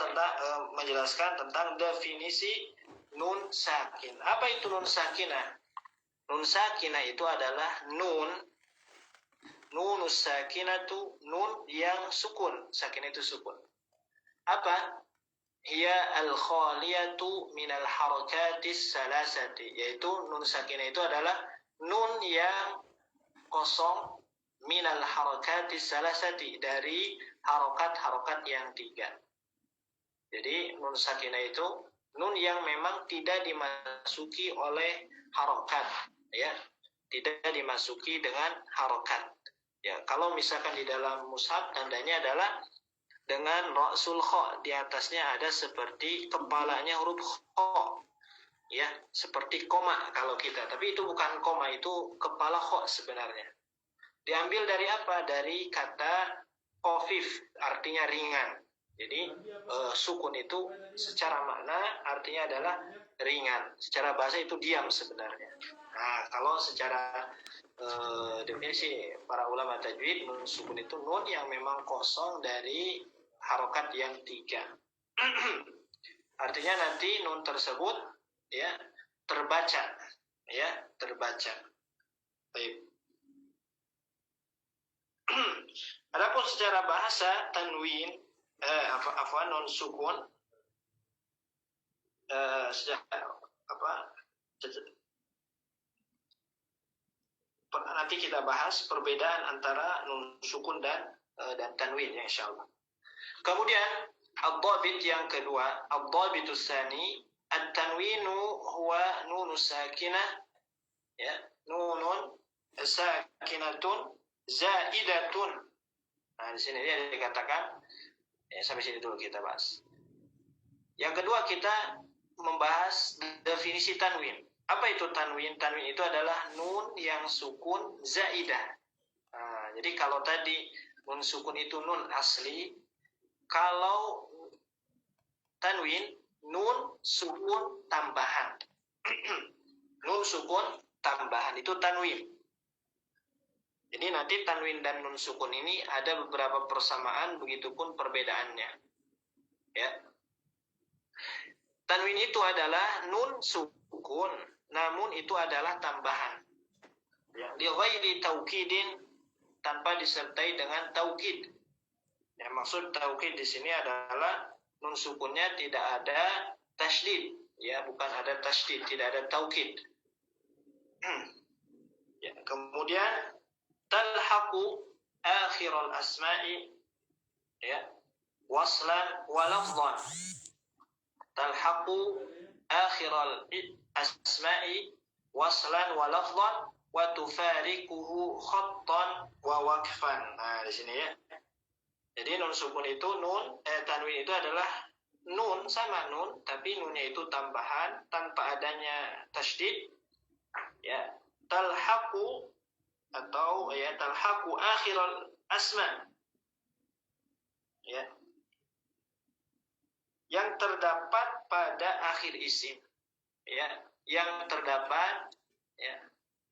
menjelaskan tentang definisi nun sakin. Apa itu nun sakinah? Nun sakinah itu adalah nunus sakinatu, nun yang sukun. Sakinah itu sukun. Apa? Hiya al-khaliyatu minal harakatis salasati. Yaitu nun sakinah itu adalah nun yang kosong minal harakatis salasati, dari harokat-harokat yang 3. Jadi nun sakinah itu nun yang memang tidak dimasuki oleh harokat, ya, tidak dimasuki dengan harokat. Ya, kalau misalkan di dalam mushaf tandanya adalah dengan ra'sul kha, di atasnya ada seperti kepalanya huruf kha, ya, seperti koma kalau kita. Tapi itu bukan koma, itu kepala kha sebenarnya. Diambil dari apa? Dari kata khafif, artinya ringan. Jadi sukun itu secara makna artinya adalah ringan. Secara bahasa itu diam sebenarnya. Nah, kalau secara definisi para ulama tajwid, nun sukun itu nun yang memang kosong dari harokat yang 3. Artinya nanti nun tersebut, ya, terbaca, ya, terbaca. Baik. Adapun secara bahasa tanwin, nun sukun, nanti kita bahas perbedaan antara nun sukun dan tanwin, ya, insyaallah. Kemudian ad-dhabit yang kedua, ad-dhabitus tsani, at-tanwinu huwa nunus sakinah, ya, nunun sakinatun zaidatun. Nah, di sini dia dikatakan, ya, sampai sini dulu kita bahas. Yang kedua kita membahas definisi tanwin. Apa itu tanwin? Tanwin itu adalah nun yang sukun zaidah. Nah, jadi kalau tadi nun sukun itu nun asli, kalau tanwin nun sukun tambahan. Nun sukun tambahan itu tanwin. Jadi nanti tanwin dan nun sukun ini ada beberapa persamaan, begitupun perbedaannya. Ya. Tanwin itu adalah nun sukun, namun itu adalah tambahan. Ya, li ghairi taukidin, tanpa disertai dengan taukid. Ya, maksud taukid di sini adalah nun sukunnya tidak ada tasydid, ya, bukan ada tasydid, tidak ada taukid. Ya, kemudian talhaqu akhiral asma'i, ya, waslan wa lafdhan. Talhaqu akhiral asma'i waslan wa lafdhan wa tufariquhu khattan wa waqfan. Nah, di sini, ya. Jadi nun sukun itu tanwin itu adalah nun, sama nun, tapi nunnya itu tambahan tanpa adanya tasydid, ya. Talhaqu atau, ya, talhaqu akhiral asma, ya, yang terdapat pada akhir isim, ya, yang terdapat, ya,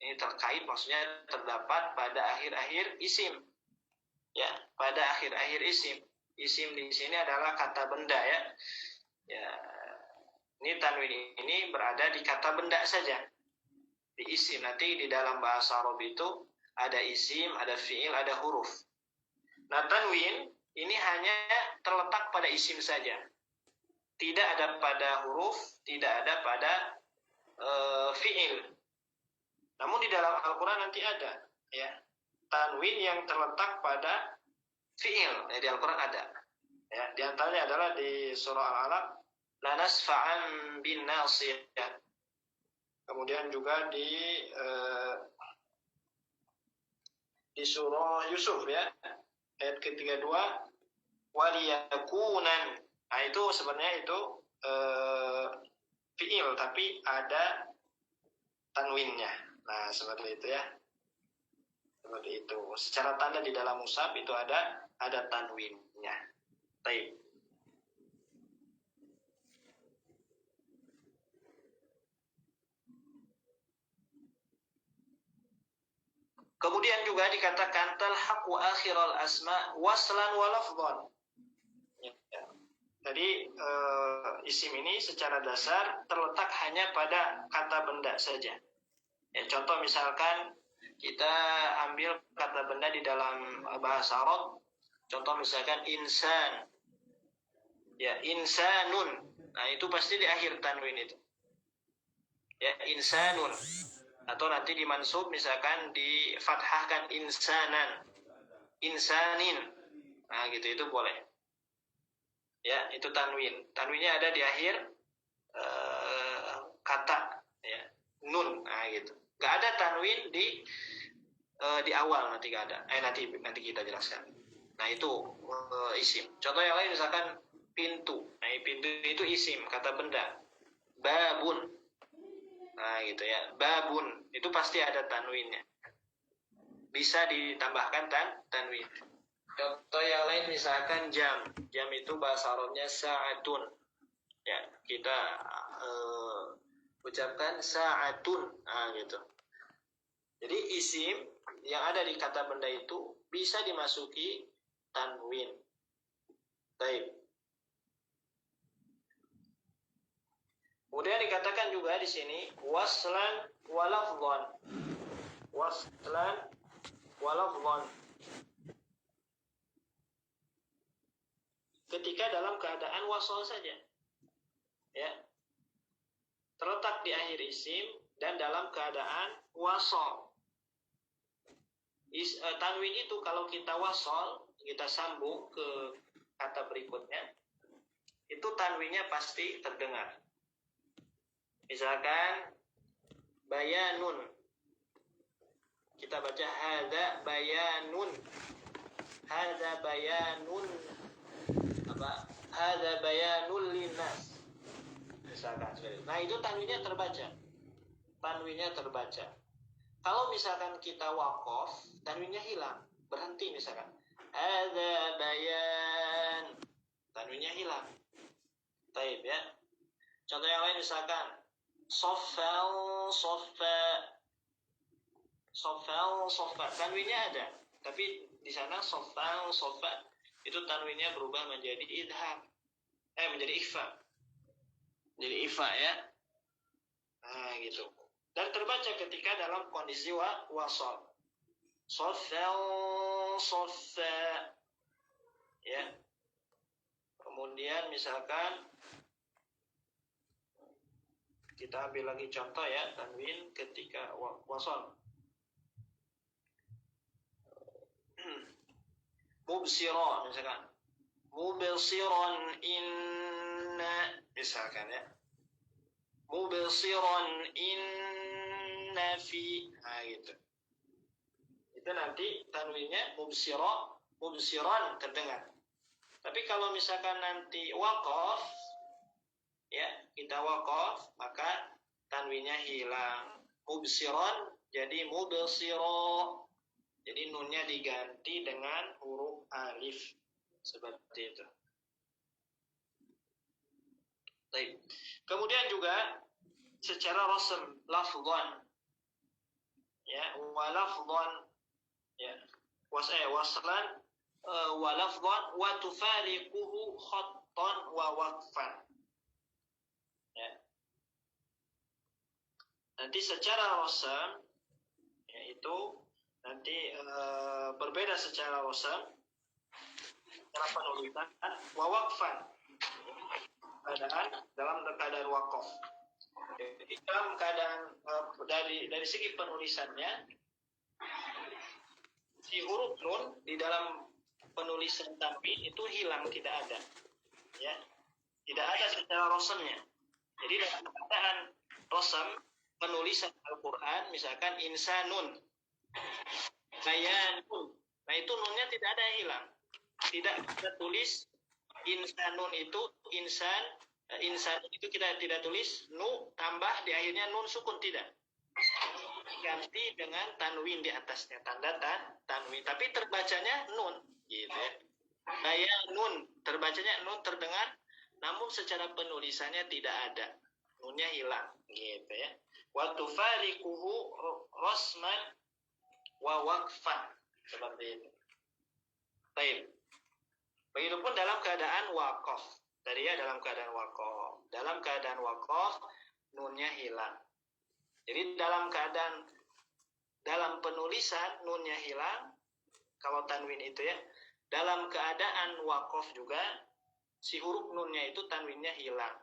ini terkait, maksudnya terdapat pada akhir-akhir isim, ya, pada akhir-akhir isim. Isim di sini adalah kata benda, ya. Ya, ini tanwin ini berada di kata benda saja, di isim. Nanti di dalam bahasa Arab itu ada isim, ada fiil, ada huruf. Nah, tanwin ini hanya terletak pada isim saja. Tidak ada pada huruf, tidak ada pada fiil. Namun di dalam Al-Quran nanti ada, ya, tanwin yang terletak pada fiil. Di Al-Quran ada. Ya, di antaranya adalah di surah Al-Alaq, la nasfa'an bin nasiyah. Kemudian juga di surah Yusuf, ya, ayat ke-32, waliyakunan. Nah, itu sebenarnya itu fiil, tapi ada tanwinnya. Nah, seperti itu, ya. Seperti itu. Secara tanda di dalam mushaf itu ada tanwinnya. Baik. Kemudian juga dikatakan talhaqu akhiral asma waslan wa lafdhan. Ya. Jadi isim ini secara dasar terletak hanya pada kata benda saja. Ya, contoh misalkan kita ambil kata benda di dalam bahasa Arab. Contoh misalkan insan. Ya, insanun. Nah, itu pasti di akhir tanwin itu. Ya, insanun. Atau nanti dimansub misalkan difathahkan insanan. Insanin. Nah, gitu, itu boleh. Ya, itu tanwin. Tanwinnya ada di akhir kata, ya, nun. Nah, gitu. Gak ada tanwin di awal, nanti gak ada. Nanti kita jelaskan. Nah, itu isim. Contoh yang lain misalkan pintu. Nah, pintu itu isim, kata benda. Babun. Nah, gitu, ya. Babun itu pasti ada tanwinnya. Bisa ditambahkan tanwin. Contoh yang lain misalkan jam. Jam itu bahasa Arabnya sa'atun. Ya, kita ucapkan sa'atun. Nah, gitu. Jadi isim yang ada di kata benda itu bisa dimasuki tanwin. Baik. Kemudian dikatakan juga di sini waslan wa lafdhan. Waslan wa lafdhan. Ketika dalam keadaan wasal saja. Ya. Terletak di akhir isim dan dalam keadaan wasal. Tanwin itu kalau kita wasal, kita sambung ke kata berikutnya, itu tanwinnya pasti terdengar. Misalkan bayanun, kita baca hadza bayanun, hadza bayanun, apa? Hadza bayanul linnas. Misalkan seperti itu. Nah, itu tanwinnya terbaca. Tanwinnya terbaca. Kalau misalkan kita waqaf, tanwinnya hilang, berhenti misalkan. Hadza bayan, tanwinnya hilang. Baik, ya. Contoh yang lain misalkan soffal soffa, tanwinnya ada, tapi di sana soffal soffa itu tanwinnya berubah menjadi idhar, menjadi ikhfa, ya. Nah, gitu. Dan terbaca ketika dalam kondisi wasal. Soffal soffa, ya. Kemudian misalkan kita ambil lagi contoh, ya, tanwin ketika wasal. Mubsira misalkan. Mubsiran inna, misalkan, ya. Mubsiran inna fi. Nah, gitu. Itu nanti tanwinnya mubsiran terdengar. Tapi kalau misalkan nanti waqaf, ya, kita waqaf, maka tanwinnya hilang. Mubsiran jadi mubsira. Jadi nunnya diganti dengan huruf alif. Seperti itu. Baik. Kemudian juga secara rasm, lafdhan. Ya, wa lafdhan, ya. Waslan wa lafdhan wa tufariquhu khattan wa waqfan. Ya. Nanti secara rasm, yaitu nanti berbeda secara rosam, secara penulisan, wawakfan, dalam keadaan wakaf. Jadi dalam keadaan dari segi penulisannya, si huruf nun di dalam penulisan tanwin itu hilang, tidak ada, ya, tidak ada secara rosamnya. Jadi dalam keadaan rosam penulisan Al-Quran, misalkan insanun, bayanun, nah itu nunnya tidak ada yang hilang, tidak kita tulis insanun itu insan itu kita tidak tulis nu tambah di akhirnya nun sukun, tidak, ganti dengan tanwin di atasnya, tanda tanwin, tapi terbacanya nun, gitu ya. Bayanun, terbacanya nun, terdengar, namun secara penulisannya tidak ada, nunnya hilang, gitu ya. Wa tufariquhu rasman wa waqfan, seperti itu. Baik. Begitupun dalam keadaan waqaf. Tadi ya dalam keadaan waqaf. Dalam keadaan waqaf nunnya hilang. Jadi dalam penulisan nunnya hilang kalau tanwin itu ya. Dalam keadaan waqaf juga si huruf nunnya itu tanwinnya hilang.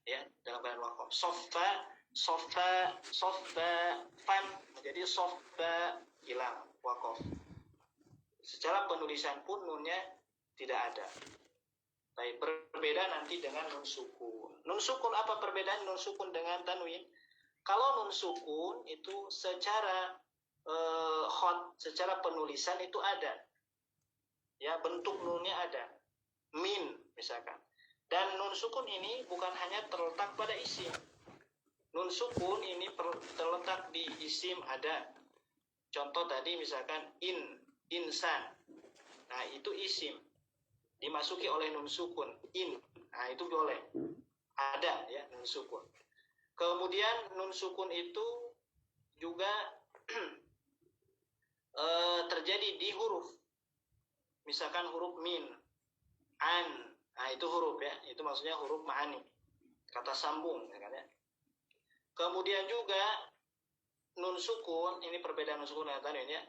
Ya, dalam keadaan waqaf. Soffa fan menjadi soffa, hilang waqaf. Secara penulisan pun nunnya tidak ada. Baik, berbeda nanti dengan nun sukun. Nun sukun, apa perbedaan nun sukun dengan tanwin? Kalau nun sukun itu secara secara penulisan itu ada. Ya, bentuk nunnya ada. Min misalkan. Dan nun sukun ini bukan hanya terletak pada isim. Nun sukun ini terletak di isim ada. Contoh tadi misalkan insan. Nah, itu isim. Dimasuki oleh nun sukun, nah itu boleh, ada ya nun sukun. Kemudian nun sukun itu juga terjadi di huruf, misalkan huruf min, an, nah itu huruf ya, itu maksudnya huruf ma'ani, kata sambung ya kan ya. Kemudian juga nun sukun, ini perbedaan nun sukun dengan tanwin ya.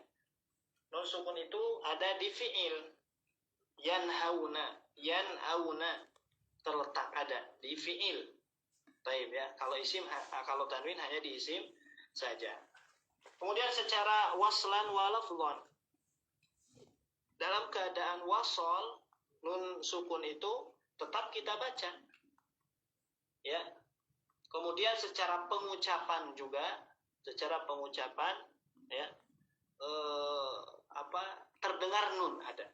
Nun sukun itu ada di fi'il. Yanhauna terletak ada di fi'il. Baik ya, kalau tanwin hanya di isim saja. Kemudian secara waslan wa lafdhan, dalam keadaan wasol nun sukun itu tetap kita baca. Ya. Kemudian secara pengucapan juga, ya, terdengar nun ada.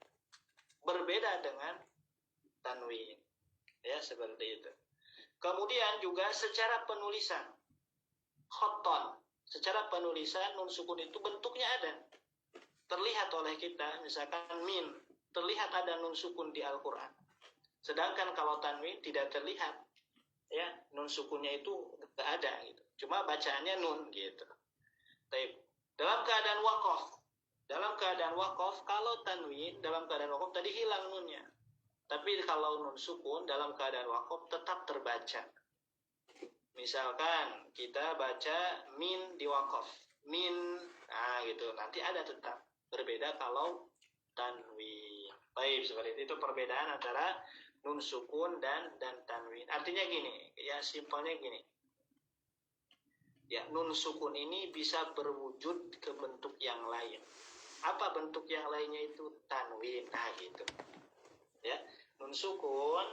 Berbeda dengan tanwin, ya seperti itu. Kemudian juga secara penulisan, khoton, secara penulisan nun sukun itu bentuknya ada, terlihat oleh kita, misalkan min, terlihat ada nun sukun di Al-Quran. Sedangkan kalau tanwin tidak terlihat, ya nun sukunnya itu tidak ada, gitu. Cuma bacaannya nun, gitu. Tapi dalam keadaan wakaf, kalau tanwin dalam keadaan wakaf tadi hilang nunnya. Tapi kalau nun sukun dalam keadaan wakaf tetap terbaca. Misalkan kita baca min di wakaf, min, nah gitu, nanti ada tetap. Berbeda kalau tanwin. Baik, seperti itu perbedaan antara nun sukun dan tanwin. Artinya gini, ya simpelnya gini. Ya, nun sukun ini bisa berwujud ke bentuk yang lain. Apa bentuk yang lainnya itu? Tanwin. Nah, gitu. Ya, nun sukun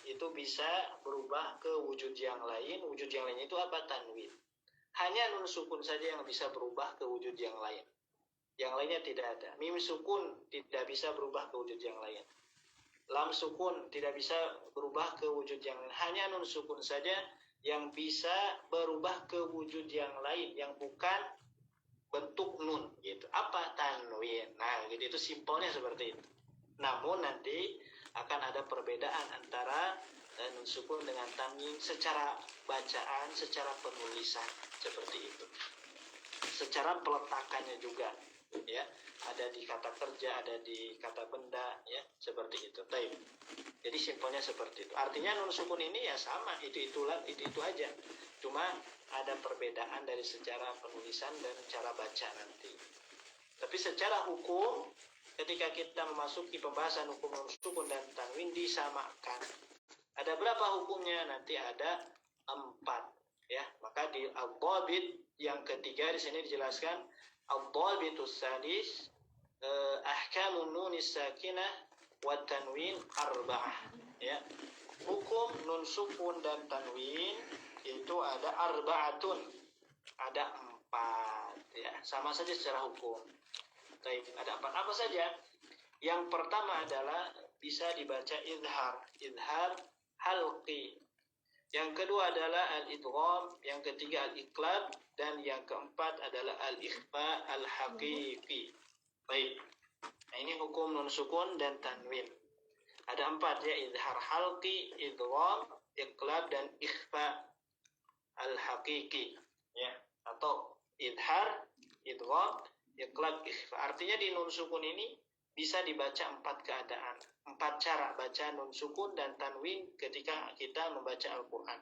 itu bisa berubah ke wujud yang lain. Wujud yang lainnya itu apa? Tanwin. Hanya nun sukun saja yang bisa berubah ke wujud yang lain. Yang lainnya tidak ada. Mim sukun tidak bisa berubah ke wujud yang lain. Lam sukun tidak bisa berubah ke wujud yang lain. Hanya nun sukun saja yang bisa berubah ke wujud yang lain, yang bukan bentuk nun, gitu. Apa? Tanwin. Nah, gitu, itu simpelnya seperti itu. Namun nanti akan ada perbedaan antara nun sukun dengan tanwin secara bacaan, secara penulisan, seperti itu. Secara peletakannya juga, ya, ada di kata kerja, ada di kata benda, ya, seperti itu. Baik. Jadi simpelnya seperti itu. Artinya nun sukun ini ya sama, itu aja. Cuma ada perbedaan dari secara penulisan dan cara baca nanti. Tapi secara hukum, ketika kita memasuki pembahasan hukum nun sukun dan tanwin disamakan. Ada berapa hukumnya? Nanti ada 4, ya. Maka di al-dhabit yang ketiga di sini dijelaskan al-dhabitus sadis ahkamun nunis sakinah wa tanwin arba'ah, ya. Hukum nun sukun dan tanwin itu ada arba'atun, ada 4, ya. Sama saja secara hukum. Baik, ada 4 apa saja? Yang pertama adalah bisa dibaca idhar halqi. Yang kedua adalah al-idgham, yang ketiga al-iqlab, dan yang keempat adalah al-ikhfa al-haqiqi. Baik. Nah, ini hukum nun sukun dan tanwin. Ada 4, ya, idhar halqi, idgham, iqlab, dan ikhfa al-haqiqi, ya. Atau idhar, idgham, iqlab, ikhfa. Artinya di nun sukun ini bisa dibaca 4 keadaan, 4 cara baca nun sukun dan tanwin ketika kita membaca Al-Quran.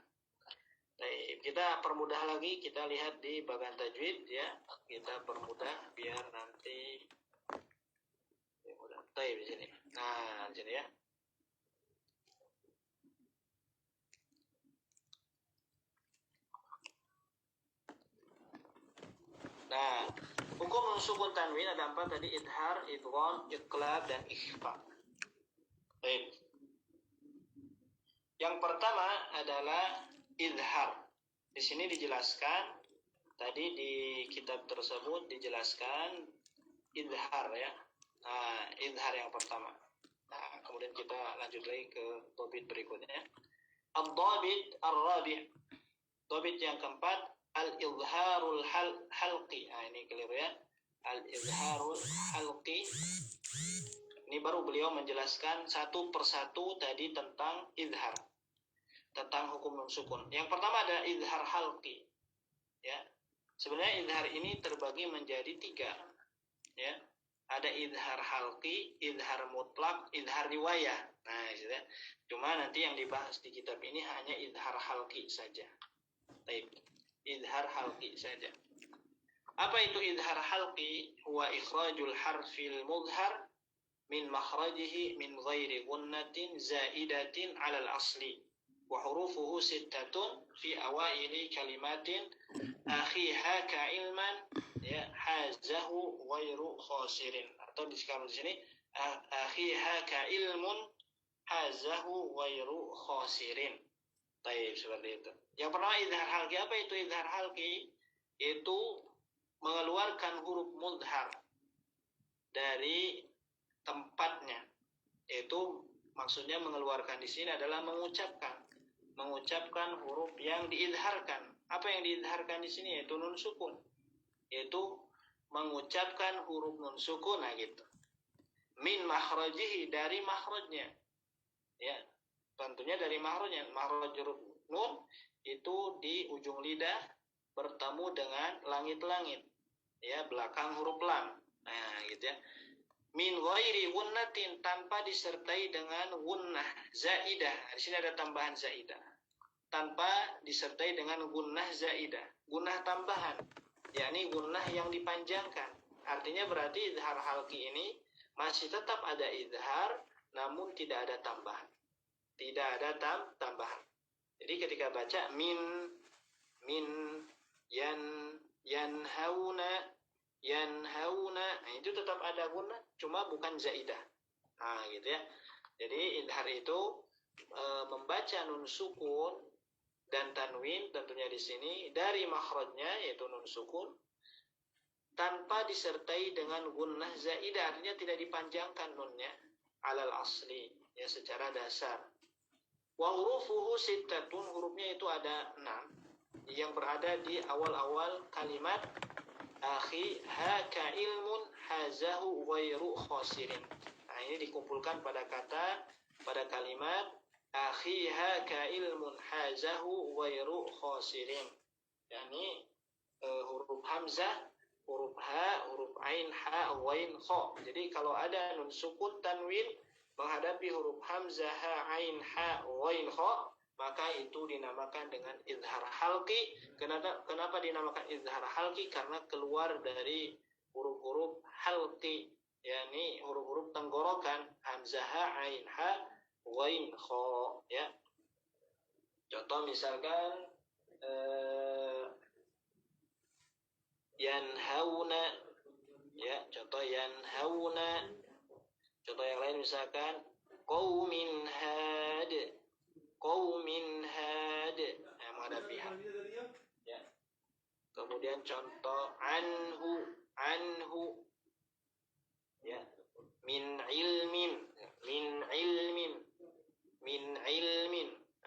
Baik, kita permudah lagi, kita lihat di bagan tajwid, ya. Kita permudah biar nanti mudah. Baik, di sini. Nah, di sini, ya. Nah, hukum nun sukun tanwin ada 4 tadi, idhar, idgham, iqlab, dan ikhfa. Baik. Yang pertama adalah idhar. Di sini dijelaskan, tadi di kitab tersebut dijelaskan idhar, ya. Nah, idhar yang pertama. Nah, kemudian kita lanjut lagi ke dhabit berikutnya. Ad-dhabit ar-rabi'. Dhabit yang keempat, al-izharul halqi. Nah, ini keliru, ya. Al-izharul halqi. Ini baru beliau menjelaskan satu persatu tadi tentang izhar, tentang hukum nun sukun. Yang pertama ada izhar halqi, ya. Sebenarnya izhar ini terbagi menjadi 3, ya. Ada izhar halqi, izhar mutlak, izhar riwayah. Nah, ya. Cuma nanti yang dibahas di kitab ini hanya izhar halqi saja. Baik. Izhar halqi saja. Apa itu izhar halqi? Huwa ikhrajul harfil mudhar min makhrajihi min ghairi gunnatin zaidatin 'ala al-asli wa hurufuhu 6 fi awaili kalimatin akhiha ka ilman, ya, hazahu ghairu khasirin. Atau di sini akhiha ka ilmun hazahu ghairu khasirin. Baik, seperti itu. Yang pertama izhar halqi. Apa itu izhar halqi? Itu mengeluarkan huruf mudhar dari tempatnya. Itu maksudnya mengeluarkan di sini adalah mengucapkan huruf yang diizharkan. Apa yang diizharkan di sini? Yaitu nun sukun. Yaitu mengucapkan huruf nun sukun, nah gitu. Min makhrajihi, dari makhrajnya. Ya. Tentunya dari makhrajnya. Makhraj huruf nun itu di ujung lidah bertemu dengan langit-langit, ya, belakang huruf lam. Nah, gitu, ya. Min ghairi gunnatin, tanpa disertai dengan gunnah zaidah. Di sini ada tambahan zaidah. Tanpa disertai dengan gunnah zaidah, gunnah tambahan, yakni gunnah yang dipanjangkan. Artinya berarti izhar halqi ini masih tetap ada izhar, namun tidak ada tambahan. Tidak ada tambahan. Jadi ketika baca min yanhauna, nah itu tetap ada gunnah, cuma bukan zaidah. Nah, gitu, ya. Jadi izhar itu membaca nun sukun dan tanwin tentunya di sini dari makhrajnya yaitu nun sukun tanpa disertai dengan gunnah zaidah, artinya tidak dipanjangkan nunnya alal asli, ya, secara dasar. Wa hurufuhu 6, hurufnya itu ada 6 yang berada di awal-awal kalimat akhi haka ilmun hazahu ghairu khasirin. Nah, ini dikumpulkan pada kalimat akhi haka ilmun hazahu ghairu khasirin. Yani huruf hamzah, huruf ha, huruf ain, ha, ghain, kha. Jadi kalau ada nun sukun tanwin menghadapi huruf hamzah, ha, ain, ha, ghain, kha, maka itu dinamakan dengan izhar halqi. Kenapa dinamakan izhar halqi? Karena keluar dari huruf-huruf halqi, yakni huruf-huruf tenggorokan, hamzah, ain, ha, ghain, kha, ya. Contoh misalkan yanhauna, ya, contoh yanhauna. Contoh yang lain misalkan qaumin had, menghadapi ha, ya. Kemudian contoh anhu, ya, min ilmin.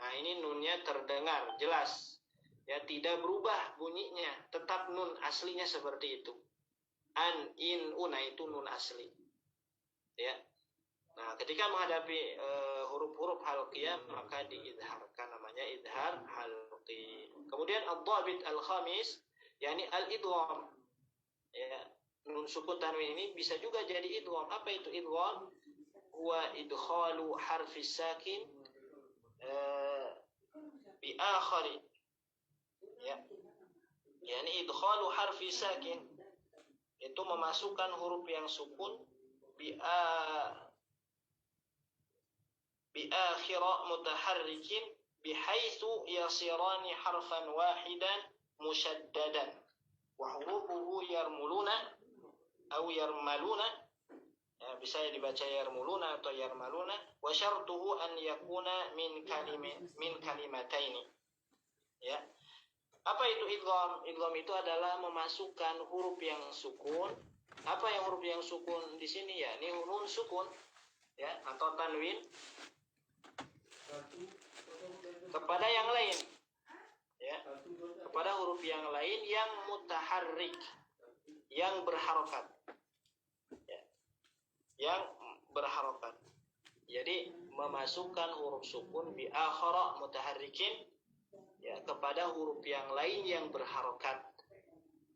Nah, ini nunnya terdengar jelas, ya, tidak berubah bunyinya, tetap nun aslinya seperti itu. An, in, una itu nun asli, ya. Nah, ketika menghadapi huruf-huruf halqiyah maka diidharkan, namanya idhar halqi. Kemudian ad-dhabit al-khamis, yakni al-idgham, ya. Nun sukun tanwin ini bisa juga jadi idgham. Apa itu idgham? Huwa idkhalu harfi sakin bi akhari, ya. Yani idkhalu harfi sakin itu memasukkan huruf yang sukun bi akhira mutaharrikin bihaitsu yasirani harfan wahidan musyaddadan wa hurufuhu yarmuluna atau yarmaluna, ya, bisa dibaca yarmuluna atau yarmaluna. Wa syartuhu an yakuna min kalimataini, ya. Apa itu idgham? Idgham itu adalah memasukkan huruf yang sukun. Apa yang huruf yang sukun di sini, ya? Ini nun sukun, ya, atau tanwin kepada yang lain, ya, kepada huruf yang lain yang mutaharrik, yang berharokat, ya, yang berharokat. Jadi memasukkan huruf sukun bi akhara mutaharrikin, ya, kepada huruf yang lain yang berharokat,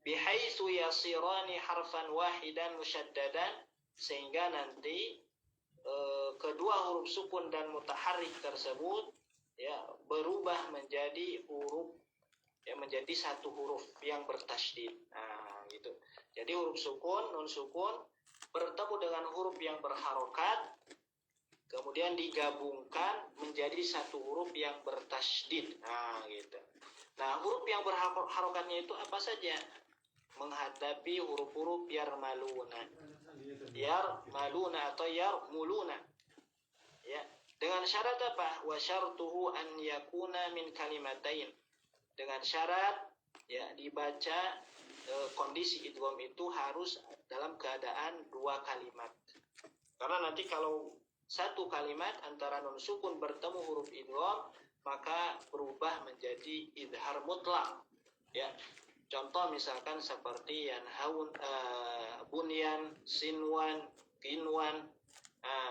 bihaitsu yasirani harfan wahidan musyaddadan, sehingga nanti kedua huruf sukun dan mutaharrik tersebut, ya, berubah menjadi huruf, ya, menjadi satu huruf yang bertasydid. Nah, gitu. Jadi huruf sukun, nun sukun bertemu dengan huruf yang berharokat, kemudian digabungkan menjadi satu huruf yang bertasydid. Nah, gitu. Nah, huruf yang berharokatnya itu apa saja? Menghadapi huruf-huruf yarmaluna atau yarmuluna, ya, dengan syarat apa? Wa syartuhu an yakuna min kalimatain, dengan syarat, ya, dibaca kondisi idgham itu harus dalam keadaan dua kalimat. Karena nanti kalau satu kalimat antara nun sukun bertemu huruf idgham maka berubah menjadi idhar mutlak, ya. Contoh misalkan seperti yanhaun, bunyan, sinwan, kinwan,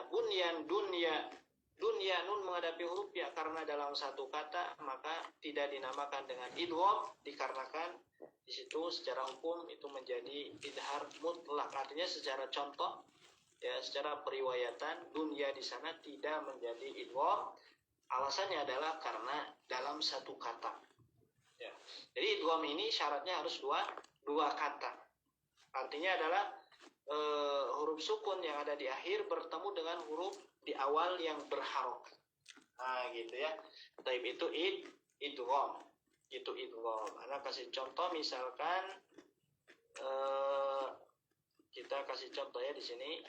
bunyan, dunya. Dunya nun menghadapi huruf ya karena dalam satu kata maka tidak dinamakan dengan idgham, dikarenakan di situ secara hukum itu menjadi idhar mutlak. Artinya secara contoh, ya, secara periwayatan dunya di sana tidak menjadi idgham. Alasannya adalah karena dalam satu kata. Ya. Jadi idgham ini syaratnya harus dua kata. Artinya adalah huruf sukun yang ada di akhir bertemu dengan huruf di awal yang berharokat. Nah, gitu, ya. Tapi itu idgham. Itu idgham. Ana kasih contoh misalkan kita kasih contoh, ya, di sini.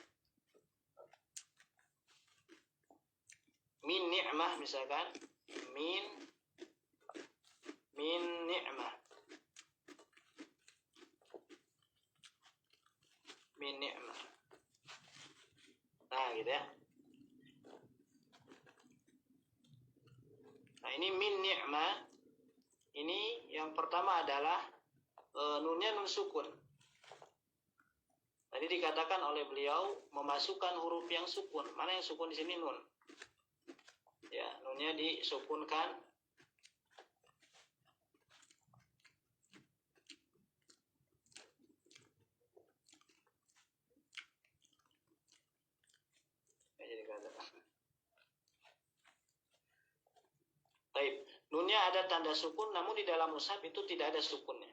Min ni'mah misalkan, min ni'mah, min ni'mah. Nah, gitu, ya. Nah, ini min ni'mah. Ini yang pertama adalah nunnya nun sukun. Tadi dikatakan oleh beliau memasukkan huruf yang sukun. Mana yang sukun di sini? Nun. Ya, nunnya disukunkan. Baik, nunnya ada tanda sukun, namun di dalam mushaf itu tidak ada sukunnya.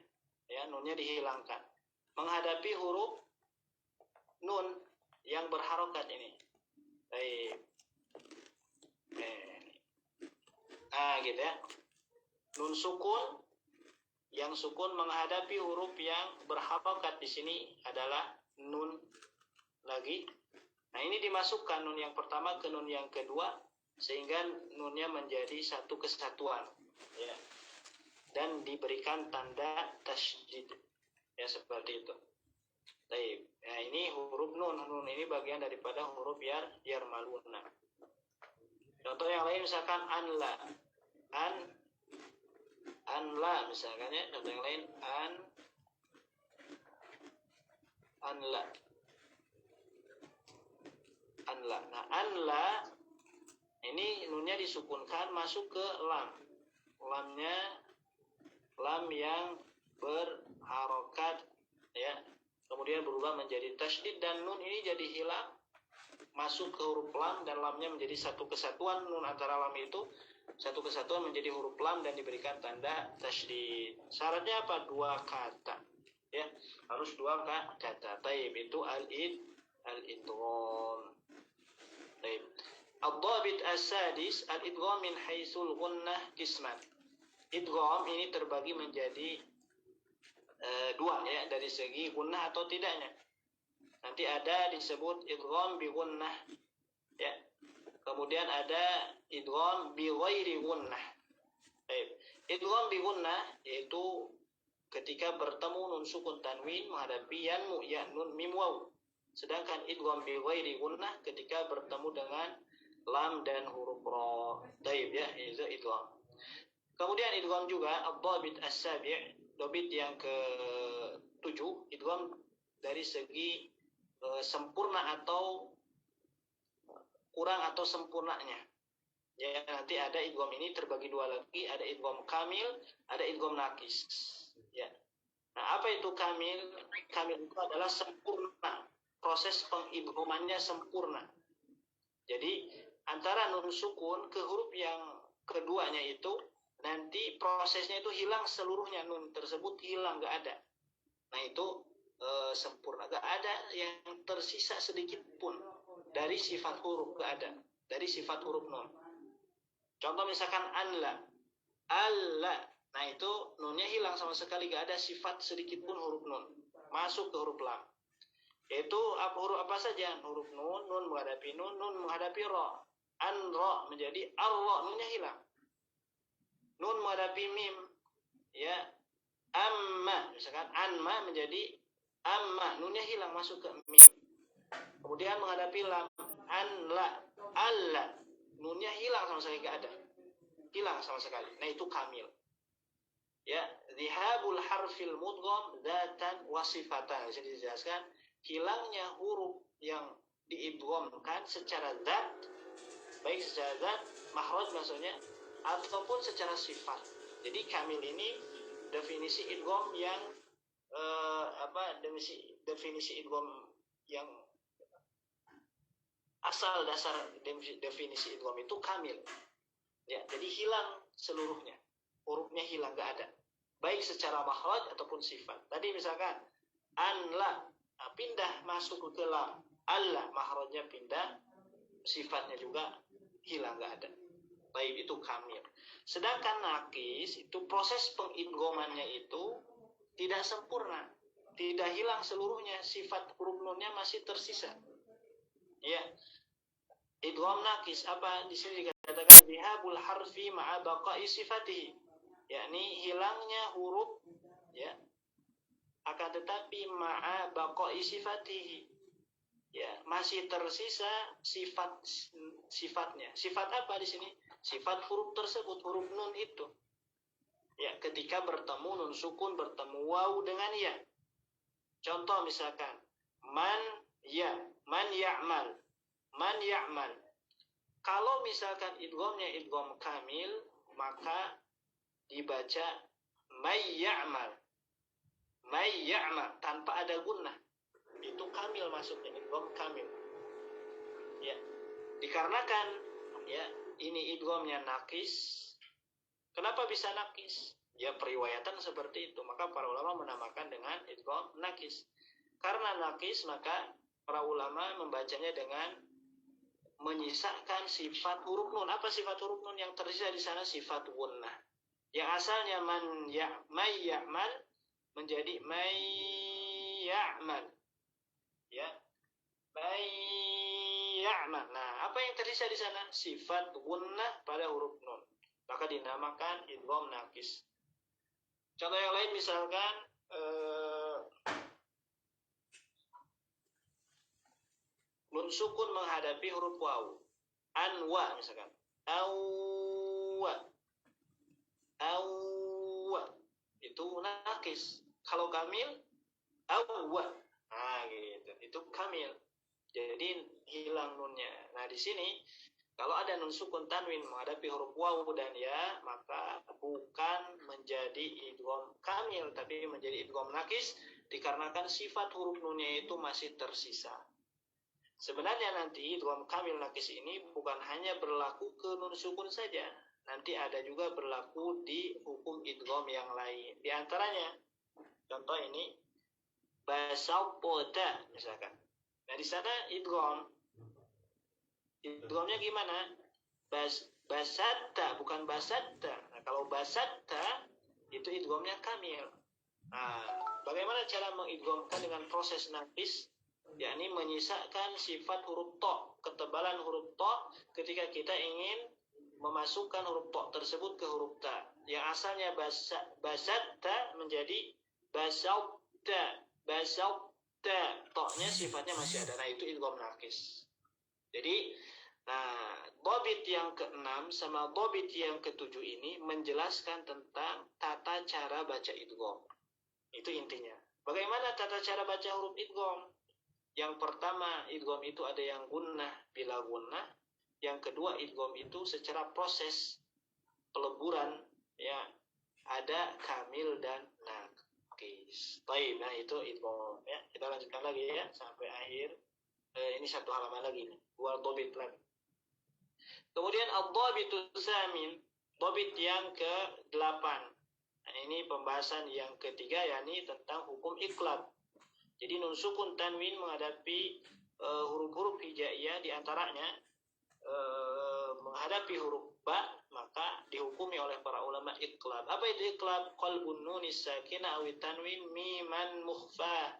Ya, nunnya dihilangkan. Menghadapi huruf nun yang berharokat ini. Baik. Gitu ya. Nun sukun, yang sukun menghadapi huruf yang berharokat di sini adalah nun lagi. Nah, ini dimasukkan nun yang pertama ke nun yang kedua sehingga nunnya menjadi satu kesatuan, ya. Dan diberikan tanda tasydid, ya, seperti itu. Baik. Nah, ini huruf nun. Nun ini bagian daripada huruf yarmaluna. Contoh yang lain misalkan anla. Anla misalkan, ya. Contoh yang lain anla. Nah, anla ini nunnya disukunkan masuk ke lam. Lam yang berharokat, ya. Kemudian berubah menjadi tasydid dan nun ini jadi hilang, masuk ke huruf lam dan lamnya menjadi satu kesatuan. Nun antara lam itu satu kesatuan menjadi huruf lam dan diberikan tanda tasydid. Syaratnya apa? 2 kata, ya, harus 2 kata. Taib itu al-idgham. Taib. Ad-dhabit as-sadis al-idgham min haitsul gunnah qisman. Idgham ini terbagi menjadi 2, ya, dari segi gunnah atau tidaknya. Nanti ada disebut idgham bi gunnah, ya. Kemudian ada idgham bi ghairi gunnah. Baik. Idgham bi gunnah yaitu ketika bertemu nun sukun tanwin menghadapi ya nun mim waw. Sedangkan idgham bi ghairi gunnah ketika bertemu dengan lam dan huruf ra. Baik, ya, itu idgham. Kemudian idgham juga ad-dhabit as-sabi', dhabit yang ke-7, idgham dari segi sempurna atau kurang atau sempurnanya. Ya, nanti ada idgham ini terbagi 2 lagi, ada idgham kamil, ada idgham naqis. Ya. Nah, apa itu kamil? Kamil itu adalah sempurna. Proses pengidghamannya sempurna. Jadi antara nun sukun ke huruf yang keduanya itu nanti prosesnya itu hilang seluruhnya, nun tersebut hilang, nggak ada. Nah, itu sempurna, nggak ada yang tersisa sedikit pun dari sifat huruf, nggak ada dari sifat huruf nun. Contoh misalkan anla, alla, nah itu nunnya hilang sama sekali, nggak ada sifat sedikit pun huruf nun masuk ke huruf lam. Yaitu huruf apa saja? Huruf nun, nun menghadapi nun, nun menghadapi ro. An-ro menjadi ar-ro, nunnya hilang. Nun menghadapi mim, ya, amma, misalkan anma menjadi amma, nunnya hilang masuk ke mim. Kemudian menghadapi lam, anla, alla, nunnya hilang sama sekali, nggak ada, hilang sama sekali. Nah, itu kamil. Ya, dhihabul harfil mudgham dzatan wa sifatan. Bisa dijelaskan hilangnya huruf yang diidghamkan secara zat, baik secara zat, makhraj maksudnya, ataupun secara sifat. Jadi kamil ini definisi idgham yang definisi idgham yang asal dasar definisi idgham itu kamil. Ya, jadi hilang seluruhnya. Hurufnya hilang, nggak ada. Baik secara makhraj ataupun sifat. Tadi misalkan anla, pindah masuk ke lam. Alla, makhrajnya pindah, sifatnya juga hilang, nggak ada. Baik, itu kamil. Sedangkan naqis itu proses pengidghamannya itu tidak sempurna, tidak hilang seluruhnya, sifat huruf nunnya masih tersisa. Ya, idgham naqis apa di sini dikatakan dhihabul harfi ma'a baqa'i sifatihi, yakni hilangnya huruf, ya, akan tetapi ma'a baqa'i sifatihi, ya, masih tersisa sifatnya. Sifat apa di sini? Sifat huruf tersebut, huruf nun itu. Ya, ketika bertemu nun sukun, bertemu waw dengan ya. Contoh misalkan man ya'mal. Kalau misalkan idghamnya idgham kamil, maka dibaca may ya'mal tanpa ada gunnah. Itu kamil masuknya, idgham kamil. Ya. Dikarenakan, ya, ini idghamnya naqis. Kenapa bisa naqis? Ya, periwayatan seperti itu. Maka para ulama menamakan dengan idgham naqis. Karena naqis, maka para ulama membacanya dengan menyisakan sifat huruf nun. Apa sifat huruf nun yang tersisa di sana? Sifat gunnah. Yang asalnya may ya'mal menjadi may ya'mal. Ya. May ya'mal. Nah, apa yang tersisa di sana? Sifat gunnah pada huruf nun. Maka dinamakan idgham naqis. Contoh yang lain misalkan nun sukun menghadapi huruf waw. Anwa misalkan. Awwa. Itu naqis. Kalau kamil awwa. Nah, gitu. Itu kamil. Jadi hilang nunnya. Nah, di sini kalau ada nun sukun tanwin menghadapi huruf waw dan ya, maka bukan menjadi idgham kamil tapi menjadi idgham naqis dikarenakan sifat huruf nunnya itu masih tersisa. Sebenarnya nanti idgham kamil naqis ini bukan hanya berlaku ke nun sukun saja. Nanti ada juga berlaku di hukum idgham yang lain. Di antaranya contoh ini basawta misalkan. Nah, di sana idgham. Idghamnya gimana? Basatta bukan basatta. Nah, kalau basatta itu idghamnya kamil. Nah, bagaimana cara mengidghamkan dengan proses naqis? Yakni menyisakan sifat huruf to, ketebalan huruf to ketika kita ingin memasukkan huruf to tersebut ke huruf ta. Yang asalnya basatta menjadi basawta. To-nya sifatnya masih ada. Nah, itu idgham naqis. Jadi, nah, dhabit yang ke-6 sama dhabit yang ke-7 ini menjelaskan tentang tata cara baca idgham. Itu intinya. Bagaimana tata cara baca huruf idgham? Yang pertama, idgham itu ada yang gunnah bila gunnah. Yang kedua, idgham itu secara proses peleburan ya ada kamil dan naqis. Baik, nah itu idgham ya. Kita lanjutkan lagi ya sampai akhir. Ini satu halaman lagi nih, 2 dhabit lagi. Kemudian ad-dhabitu tsamin, dhabit yang ke-8. Nah, ini pembahasan yang ketiga yakni tentang hukum iqlab. Jadi nun sukun tanwin menghadapi huruf-huruf hijaiyah di antaranya menghadapi huruf ba, maka dihukumi oleh para ulama iqlab. Apa itu iqlab? Qalbun nunis sakinah aw tanwin miman mukhfa.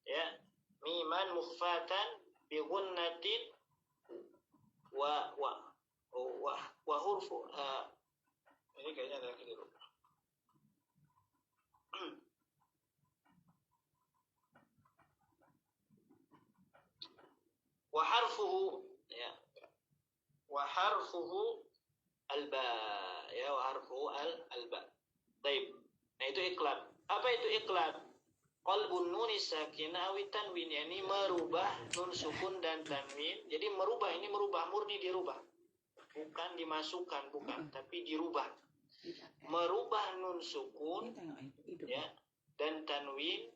Ya, miman mukhfatan bi gunnatin wa hurfu ini kayaknya ada keliru. Wa harfuhu ya. Wa harfuhu alba ya, wa harfuhu alba. Baik. Nah, itu iqlab. Apa itu iqlab? Qalbun nuni sakinah awi tanwin, yakni merubah nun sukun dan tanwin. Jadi merubah ini merubah murni dirubah. Bukan dimasukkan, bukan, tapi dirubah. Merubah nun sukun ya dan tanwin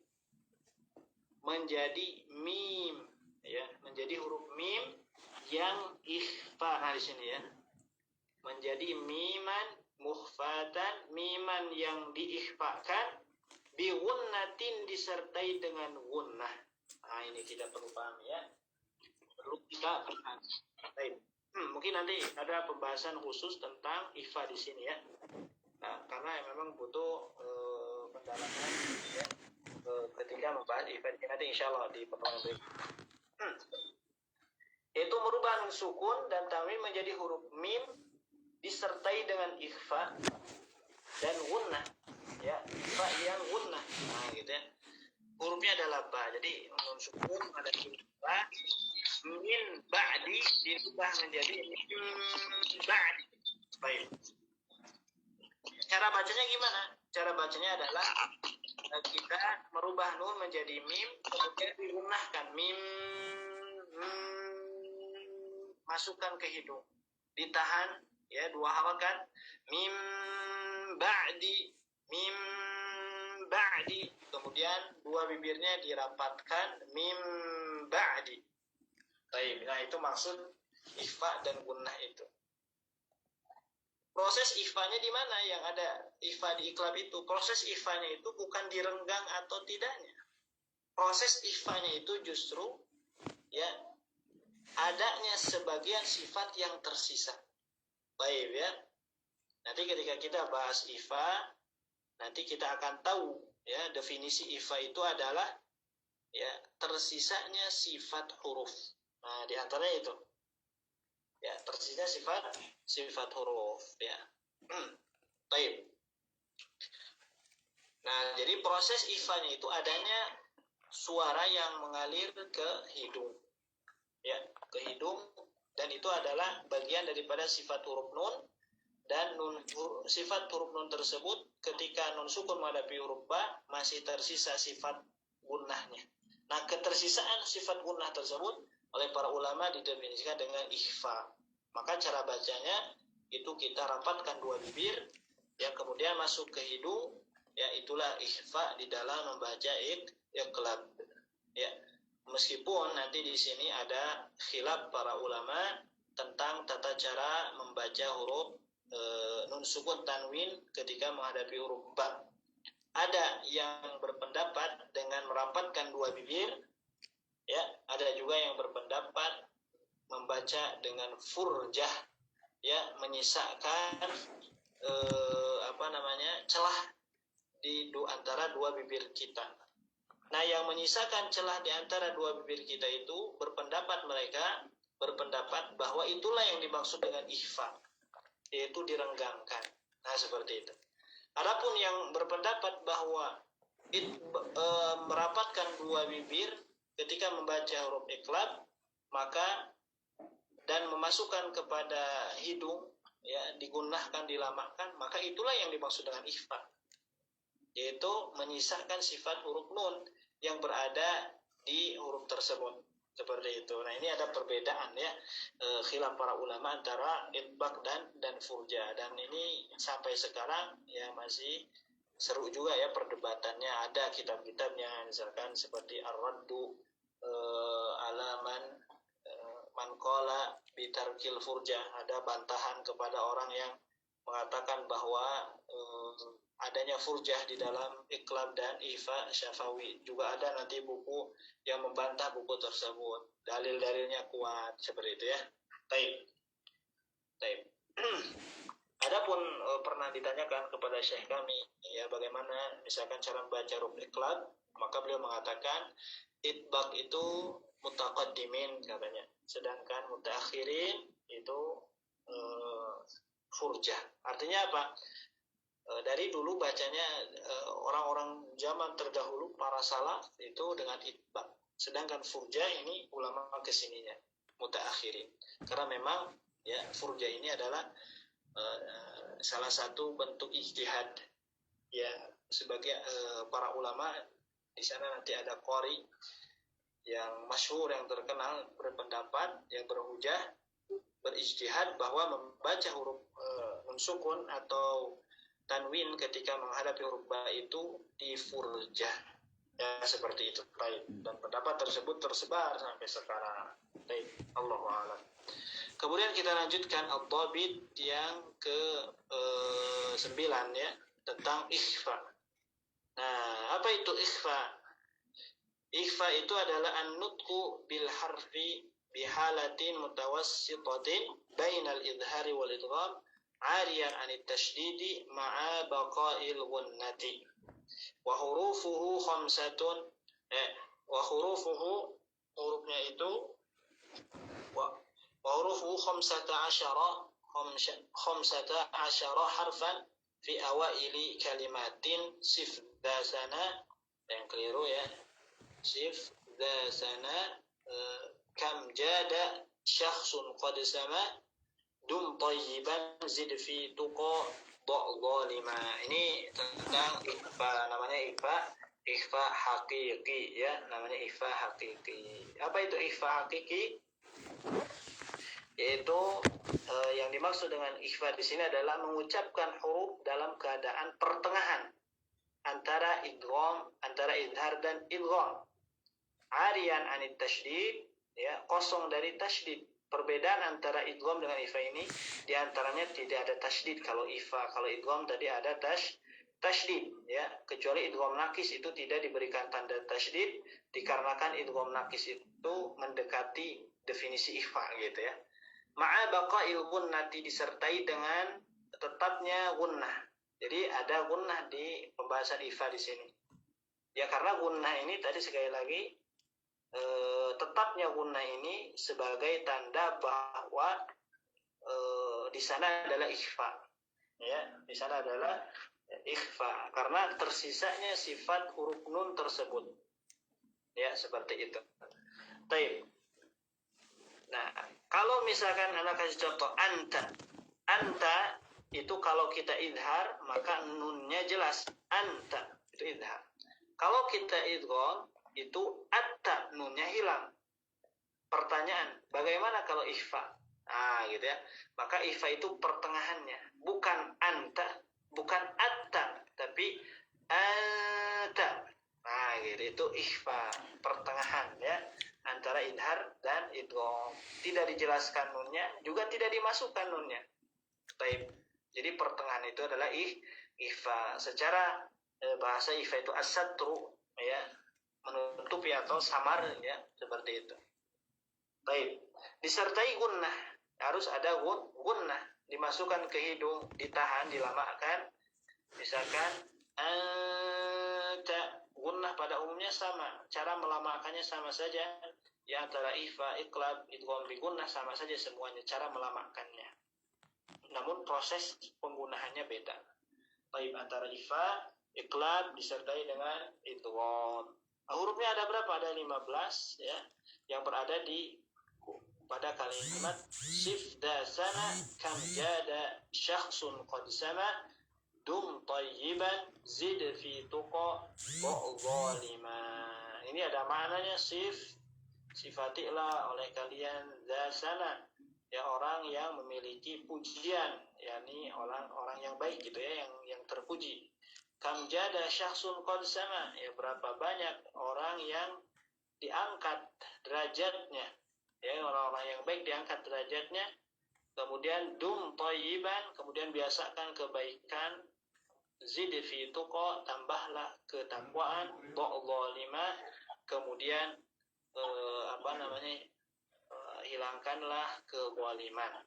menjadi mim ya, menjadi huruf mim yang ikhfa. Nah, di sini ya. Menjadi miman mukhfatan, miman yang diikhfakan bi gunnatin disertai dengan gunnah. Nah, ini tidak perlu paham ya. Perlu kita paham. Baik. Mungkin nanti ada pembahasan khusus tentang ikhfa di sini ya. Nah, karena memang butuh pendalaman ya, ketika membahas ikhfa nanti insyaallah di pertemuan berikutnya. Itu merubah nun sukun dan tanwin menjadi huruf mim disertai dengan ikhfa dan gunnah. Ya, ikhfa yang gunnah. Nah, gitu ya. Hurufnya adalah ba. Jadi nun sukun ada ba, min ba'di dirubah menjadi min ba'di. Baik. Cara bacanya gimana? Cara bacanya adalah kita merubah nun menjadi mim, kemudian digunnahkan mim, masukkan ke hidung, ditahan ya 2 harakat, mim ba'di, mim ba'di, kemudian 2 bibirnya dirapatkan mim ba'di. Baik, nah itu maksud ikhfa dan gunnah itu. Proses ikhfanya di mana yang ada ikhfa di iqlab itu? Proses ikhfanya itu bukan direnggang atau tidaknya. Proses ikhfanya itu justru ya adanya sebagian sifat yang tersisa. Baik ya. Nanti ketika kita bahas ifa, nanti kita akan tahu ya definisi ifa itu adalah ya tersisanya sifat huruf. Nah, di antaranya itu. Ya, tersisa sifat huruf ya. Baik. Nah, jadi proses ifanya itu adanya suara yang mengalir ke hidung. Ya, ke hidung, dan itu adalah bagian daripada sifat huruf nun, dan sifat huruf nun tersebut ketika nun sukun menghadapi huruf ba masih tersisa sifat gunnahnya. Nah, ketersisaan sifat gunnah tersebut oleh para ulama didefinisikan dengan ikhfa. Maka cara bacanya itu kita rapatkan dua bibir, ya kemudian masuk ke hidung, ya itulah ikhfa di dalam membaca iqlab. Ya, meskipun nanti di sini ada khilaf para ulama tentang tata cara membaca huruf nun sukun tanwin ketika menghadapi huruf ba. Ada yang berpendapat dengan merapatkan dua bibir, ya ada juga yang berpendapat membaca dengan furjah, ya menyisakan celah di antara dua bibir kita. Nah, yang menyisakan celah di antara dua bibir kita itu mereka berpendapat bahwa itulah yang dimaksud dengan ikhfa, yaitu direnggangkan. Nah, seperti itu. Adapun yang berpendapat bahwa merapatkan dua bibir ketika membaca huruf iqlab, maka dan memasukkan kepada hidung, ya digunnahkan, dilamakan, maka itulah yang dimaksud dengan ikhfa, yaitu menyisakan sifat huruf nun yang berada di huruf tersebut. Seperti itu. Nah, ini ada perbedaan ya, khilaf para ulama antara itbaq dan furja, dan ini sampai sekarang ya masih seru juga ya perdebatannya. Ada kitab-kitabnya, misalkan seperti Ar-Raddu Alaman Manqala bitarkil furja, ada bantahan kepada orang yang mengatakan bahwa adanya furjah di dalam iqlab dan ifa syafawi. Juga ada nanti buku yang membantah buku tersebut, dalil-dalilnya kuat, seperti itu ya. Taib. Adapun pernah ditanyakan kepada syekh kami ya bagaimana misalkan cara membaca huruf iqlab, maka beliau mengatakan itbaq itu mutaqaddimin katanya, sedangkan mutaakhirin itu furjah. Artinya apa? Dari dulu bacanya orang-orang zaman terdahulu para salaf itu dengan itbaq, sedangkan furjah ini ulama kesininya mutaakhirin, karena memang ya furjah ini adalah salah satu bentuk ijtihad ya, sebagai para ulama di sana nanti ada qari yang masyhur, yang terkenal, berpendapat, yang berhujah, berijtihad bahwa membaca huruf nun sukun atau tanwin ketika menghadapi huruf ba itu di furjah ya, seperti itu. Baik, dan pendapat tersebut tersebar sampai sekarang. Baik, Allahu a'lam. Kemudian kita lanjutkan ad-dhabit yang ke-9 ya, tentang ikhfa. Nah, apa itu ikhfa? Ikhfa itu adalah an-nutqu bil harfi bihalatin mutawassitatin bainal idhari wal idgham ariyan anit tashdidi ma'a baqa'il gunnati wa hurufuhu khamsatun wa hurufuhu hurufnya itu wa hurufuhu 15 harfan fi awaili kalimatin sif dasana, yang keliru ya, sif dasana kam jada syakhsun qad sama dum tayyiban zid fi tuqa dhalima. Ini tentang ikhfa, namanya ikhfa hakiki ya, namanya ikhfa hakiki. Apa itu ikhfa hakiki? Yaitu yang dimaksud dengan ikhfa di sini adalah mengucapkan huruf dalam keadaan pertengahan antara idgham, antara idhar dan idgham. Ariyan anit tasydid, ya, kosong dari tasydid. Perbedaan antara idgham dengan ikhfa ini, di antaranya tidak ada tasydid kalau ikhfa. Kalau idgham tadi ada tasydid, ya, kecuali idgham nakis itu tidak diberikan tanda tasydid dikarenakan idgham nakis itu mendekati definisi ikhfa gitu ya. Ma'a baqa'il gunnati, disertai dengan tetapnya gunnah. Jadi ada gunnah di pembahasan ikhfa di sini. Ya karena gunnah ini tadi sekali lagi tetapnya gunnah ini sebagai tanda bahwa di sana adalah ikhfa. Ya, di sana adalah ikhfa karena tersisanya sifat huruf nun tersebut. Ya, seperti itu. Baik. Nah, kalau misalkan anak kasih contoh anta. Anta itu kalau kita idhar maka nunnya jelas. Anta itu idhar. Kalau kita idgham itu atta, nunnya hilang. Pertanyaan, bagaimana kalau ikhfa? Nah, gitu ya. Maka ikhfa itu pertengahannya, bukan anta, bukan atta, tapi ata. Nah, gitu, itu ikhfa, pertengahan ya, antara idhar dan idgham. Tidak dijelaskan nunnya, juga tidak dimasukkan nunnya. Baik. Jadi pertengahan itu adalah ikhfa. Secara bahasa ikhfa itu as-satru, ya, menutupi atau samar, ya, seperti itu. Baik. Disertai gunnah, harus ada gunnah, dimasukkan ke hidung, ditahan, dilamakan. Misalkan gunnah pada umumnya sama, cara melamakannya sama saja. Ya, antara ikhfa, iqlab, idgham bi gunnah sama saja semuanya cara melamakannya. Namun proses penggunaannya beda. Baik, antara ikhfa, iqlab disertai dengan idgham. Hurufnya ada berapa? Ada 15 ya, yang berada di pada kalimat sif dasana kam jada syakhsun qad sama dum tayyiban zid fi tuqa zalima. Ini ada maknanya sifatilah oleh kalian dasana, ya, orang yang memiliki pujian, yakni orang yang baik gitu ya, yang terpuji. Kam jada syakhsun qad sama, ya, berapa banyak orang yang diangkat derajatnya, ya, orang-orang yang baik diangkat derajatnya. Kemudian dum thayyiban, kemudian biasakan kebaikan. Zid fi tuqa, tambahlah ketakwaan. Dha'dhalima, kemudian hilangkanlah kezaliman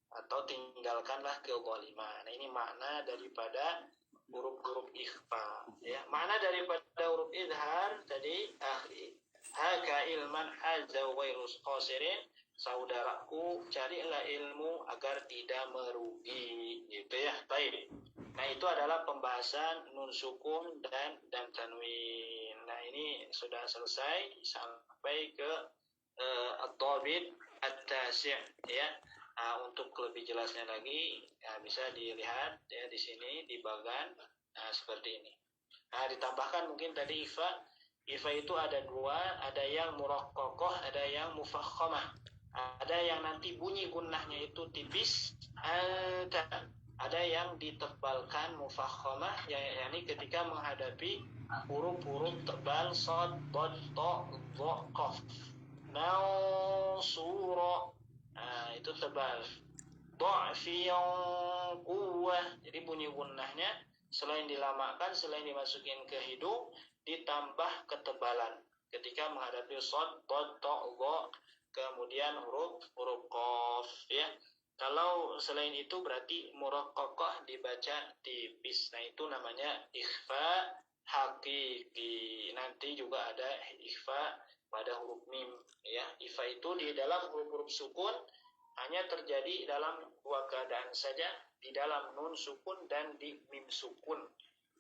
atau tinggalkanlah kezaliman. Nah, ini makna daripada huruf-huruf ikhfa, ya. Makna daripada huruf idhar tadi haka ilman haza wairus qasirin, saudaraku carilah ilmu agar tidak merugi, gitu ya. Baik. Nah, itu adalah pembahasan nun sukun dan tanwin. Nah, ini sudah selesai sampai ke at-tabit at-tasi', ya. Nah, untuk lebih jelasnya lagi, ya, bisa dilihat ya di sini di bagan. Nah, seperti ini. Nah, ditambahkan mungkin tadi ifa itu ada dua, ada yang muraqqaqah, ada yang mufakhamah. Ada yang nanti bunyi gunnahnya itu tipis, ada yang ditebalkan mufakhamah, yakni ketika menghadapi huruf-huruf tebal shad, dad, ta, dha, qaf. Mansura, nah, itu tebal. Dha'fiyan quwwah, jadi bunyi gunnahnya selain dilamakan, selain dimasukin ke hidung, ditambah ketebalan ketika menghadapi shad, dad, ta, dha, kemudian huruf qaf, ya. Kalau selain itu berarti muraqqaqah dibaca tipis. Nah, itu namanya ikhfa hakiki. Nanti juga ada ikhfa pada huruf mim, ya. Ikhfa itu di dalam huruf-huruf sukun hanya terjadi dalam dua keadaan saja, di dalam nun sukun dan di mim sukun.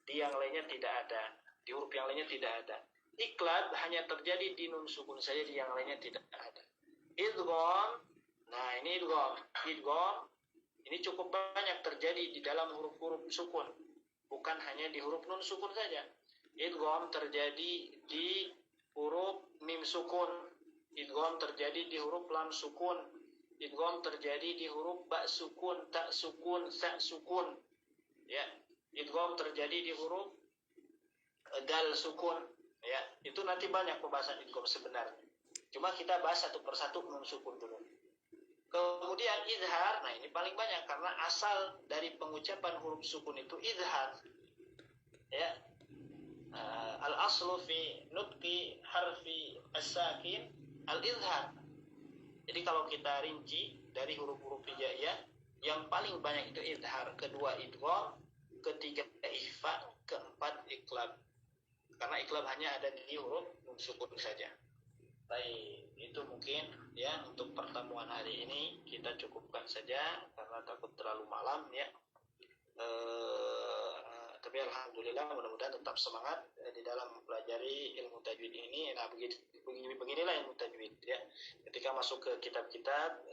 Di yang lainnya tidak ada, di huruf yang lainnya tidak ada. Iqlab hanya terjadi di nun sukun saja, di yang lainnya tidak ada. Idgham, nah ini idgham ini cukup banyak terjadi di dalam huruf-huruf sukun, bukan hanya di huruf nun sukun saja. Idgham terjadi di huruf mim sukun, idgham terjadi di huruf lam sukun, idgham terjadi di huruf ba sukun, ta sukun, sa sukun, ya. Idgham terjadi di huruf dal sukun, ya. Itu nanti banyak pembahasan idgham sebenarnya. Cuma kita bahas satu persatu nun sukun dulu. Kemudian idhar, nah ini paling banyak karena asal dari pengucapan huruf sukun itu idhar. ya. Al aslu fi nutqi harfi as-sakin al-izhar. Jadi kalau kita rinci dari huruf-huruf hijaiyah, yang paling banyak itu izhar, kedua idgham, ketiga ikhfa, keempat iqlab. Karena iqlab hanya ada di huruf nun sukun saja. Baik, itu mungkin ya untuk pertemuan hari ini kita cukupkan saja karena takut terlalu malam ya. Tapi alhamdulillah mudah-mudahan tetap semangat di dalam mempelajari ilmu tajwid ini. Nah, beginilah ilmu tajwid ya. Ketika masuk ke kitab-kitab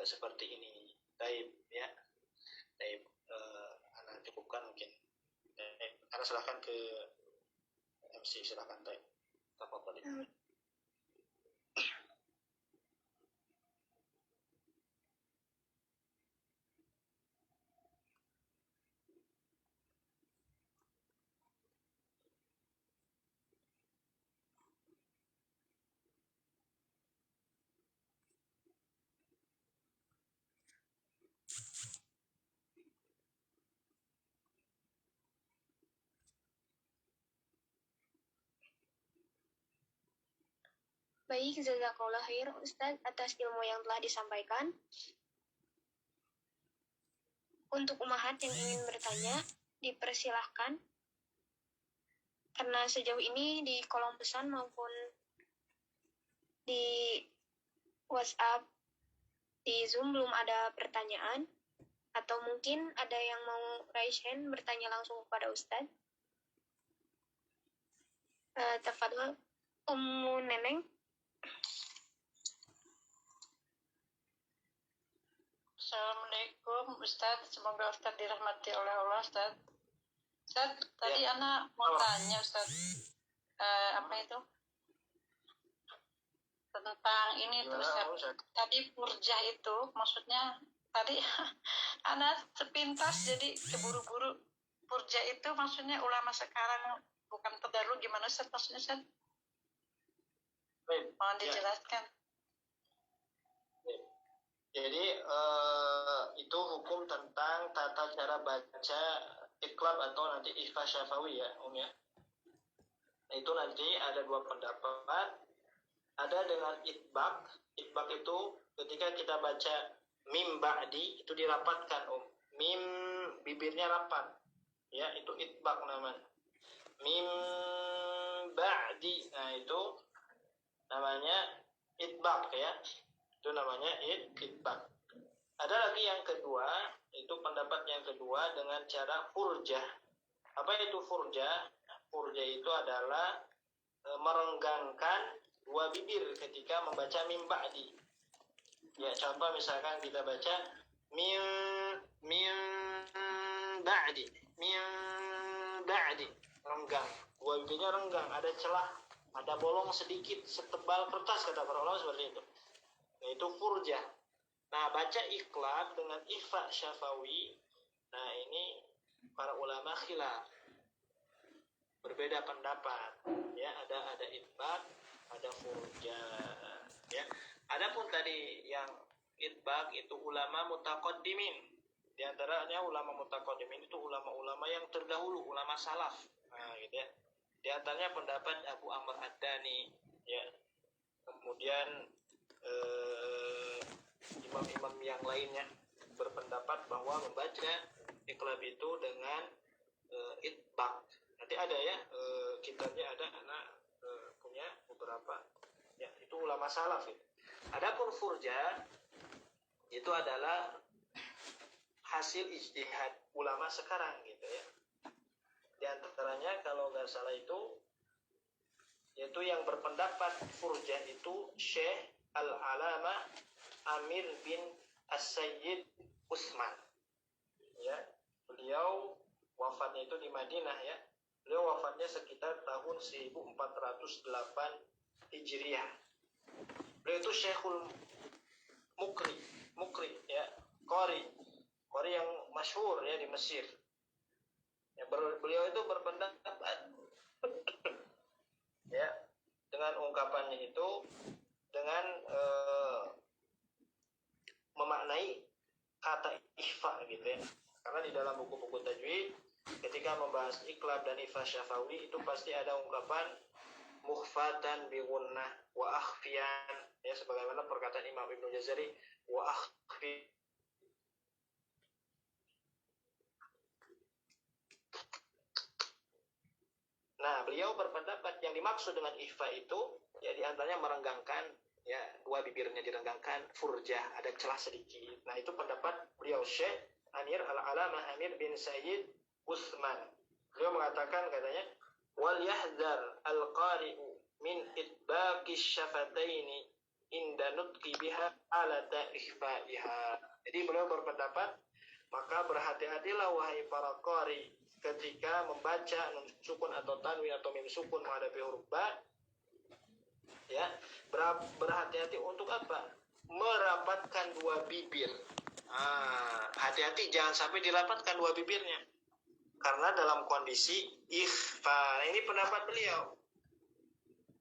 seperti ini. Baik ya. Baik, Ana cukupkan mungkin. Ana silakan ke MC, silakan Baik. Tafadhol. Baik, jazakallah khair Ustadz atas ilmu yang telah disampaikan. Untuk umahat yang ingin bertanya, dipersilahkan. Karena sejauh ini di kolom pesan maupun di WhatsApp, di Zoom belum ada pertanyaan. Atau mungkin ada yang mau raise hand bertanya langsung kepada Ustadz. Tafadhol, Ummu Neneng. Assalamualaikum Ustadz, semoga Ustadz dirahmati oleh Allah Ustadz. Ustadz, tadi Ana mau tanya Ustadz, apa itu? Tentang ini tuh Ustadz. Tadi purjah itu, maksudnya tadi Ana sepintas jadi keburu-buru. Purjah itu maksudnya ulama sekarang, bukan tadarus, gimana Ustadz maksudnya Ustadz? Mohon dijelaskan. Jadi itu hukum tentang tata cara baca iqlab atau nanti ikhfa syafawi ya ya. Itu nanti ada dua pendapat. Ada dengan itbaq. Itbaq itu ketika kita baca mim ba'di itu dirapatkan mim bibirnya rapat. Ya, itu itbaq namanya. Mim ba'di. Nah, itu namanya itbaq ya. Itu namanya itbaq. Ada lagi yang kedua, itu pendapat yang kedua dengan cara furjah. Apa itu furjah? Furjah itu adalah merenggangkan dua bibir ketika membaca mim ba'di. Ya, contoh misalkan kita baca mim ba'di, mim ba'di, renggang. Dua bibirnya renggang, ada celah, ada bolong sedikit setebal kertas kata para ulama seperti itu. Itu furjah. Nah, baca iqlab dengan ikhfa syafawi. Nah, ini para ulama khilaf. Berbeda pendapat. Ya, ada itbaq, ada furjah. Ya. Adapun tadi yang itbaq itu ulama mutaqaddimin. Di antaranya ulama mutaqaddimin itu ulama-ulama yang terdahulu, ulama salaf. Nah, gitu ya. Di antaranya pendapat Abu Amr Ad-Dani, ya. Kemudian imam-imam yang lainnya berpendapat bahwa membaca iqlab itu dengan itbaq. Nanti ada ya kitabnya ada, anak punya beberapa ya, itu ulama salaf itu. Adapun furjah itu adalah hasil ijtihad ulama sekarang gitu ya. Di antaranya kalau nggak salah itu yaitu yang berpendapat furjah itu Syekh Al-Alama Amir bin As-Sayyid Utsman. Ya, beliau wafatnya itu di Madinah ya. Beliau wafatnya sekitar tahun 1408 Hijriah. Beliau itu Syekhul Mukri ya, Qari yang masyhur ya di Mesir. Ya, beliau itu berpendapat ya dengan ungkapannya itu dengan memaknai kata ikhfa gitu ya. Karena di dalam buku-buku tajwid ketika membahas iqlab dan ifa syafawi itu pasti ada ungkapan mukhfatan bi gunnah wa akhfiyan, ya sebagaimana perkataan Imam Ibnu Jazari wa akhfi. Nah, beliau berpendapat yang dimaksud dengan ikhfa itu ya diantaranya merenggangkan, ya dua bibirnya direnggangkan, furjah, ada celah sedikit. Nah, itu pendapat beliau Syekh Amir Al-Alamah Amir bin Sayyid Utsman. Beliau mengatakan katanya wal yahdhar al-qari'u min itbaqi syafataini inda nutqi biha alata ikhfa'iha. Jadi beliau berpendapat maka berhati-hatilah wahai para qari ketika membaca nun sukun atau tanwin atau mim sukun menghadapi huruf ba, ya berhati-hati untuk apa? Merapatkan dua bibir. Hati-hati jangan sampai dirapatkan dua bibirnya karena dalam kondisi ikhfa. Nah, ini pendapat beliau,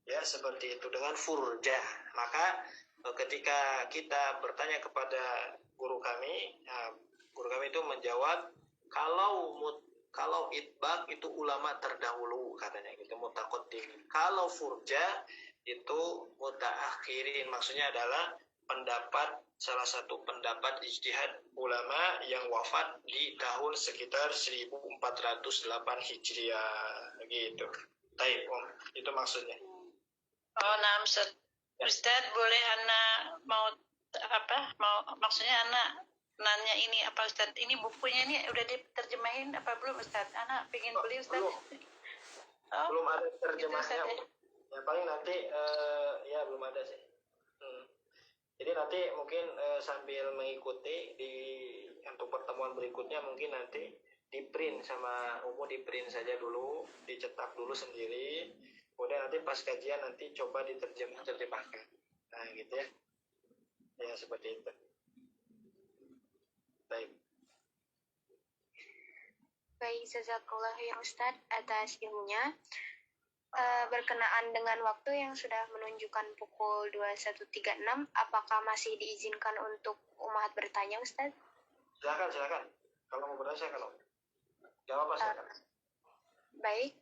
ya seperti itu dengan furjah. Maka ketika kita bertanya kepada guru kami, guru kami itu menjawab kalau itbaq itu ulama terdahulu katanya gitu, mutaqaddim. Kalau furja itu mutaakhirin, maksudnya adalah pendapat salah satu pendapat ijtihad ulama yang wafat di tahun sekitar 1408 Hijriah gitu. Baik, Om, itu maksudnya. Oh, nah, Ustadz, boleh anak mau maksudnya anak nanya ini apa Ustadz, ini bukunya ini udah diterjemahin apa belum Ustadz? Anak pengen beli Ustadz. Belum ada terjemahnya. Gitu, ya paling nanti ya belum ada sih. Jadi nanti mungkin sambil mengikuti untuk pertemuan berikutnya mungkin nanti di print sama Umu, di print saja dulu, dicetak dulu sendiri. Kemudian nanti pas kajian nanti coba diterjemahkan. Nah gitu ya. Ya seperti itu. Baik. Baik, jazakallah ya Ustadz atas ilmunya. Berkenaan dengan waktu yang sudah menunjukkan pukul 21.36, apakah masih diizinkan untuk umat bertanya, Ustadz? Silakan. Kalau mau bertanya, silakan. Jawab, silakan. Baik.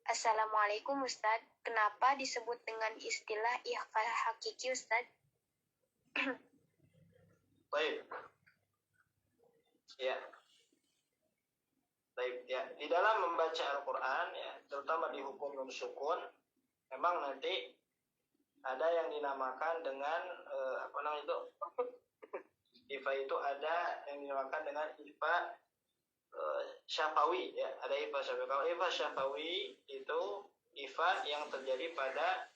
Assalamualaikum, Ustadz. Kenapa disebut dengan istilah ikhfa hakiki, Ustadz? Baik. Ya. Baik, ya. Di dalam membaca Al-Quran, ya, terutama di hukum nun sukun, memang nanti ada yang dinamakan dengan apa namanya itu? Ifa itu ada yang dinamakan dengan ifa syafawi, ya. Ada ifa syafawi. Kalau ifa syafawi itu ifa yang terjadi pada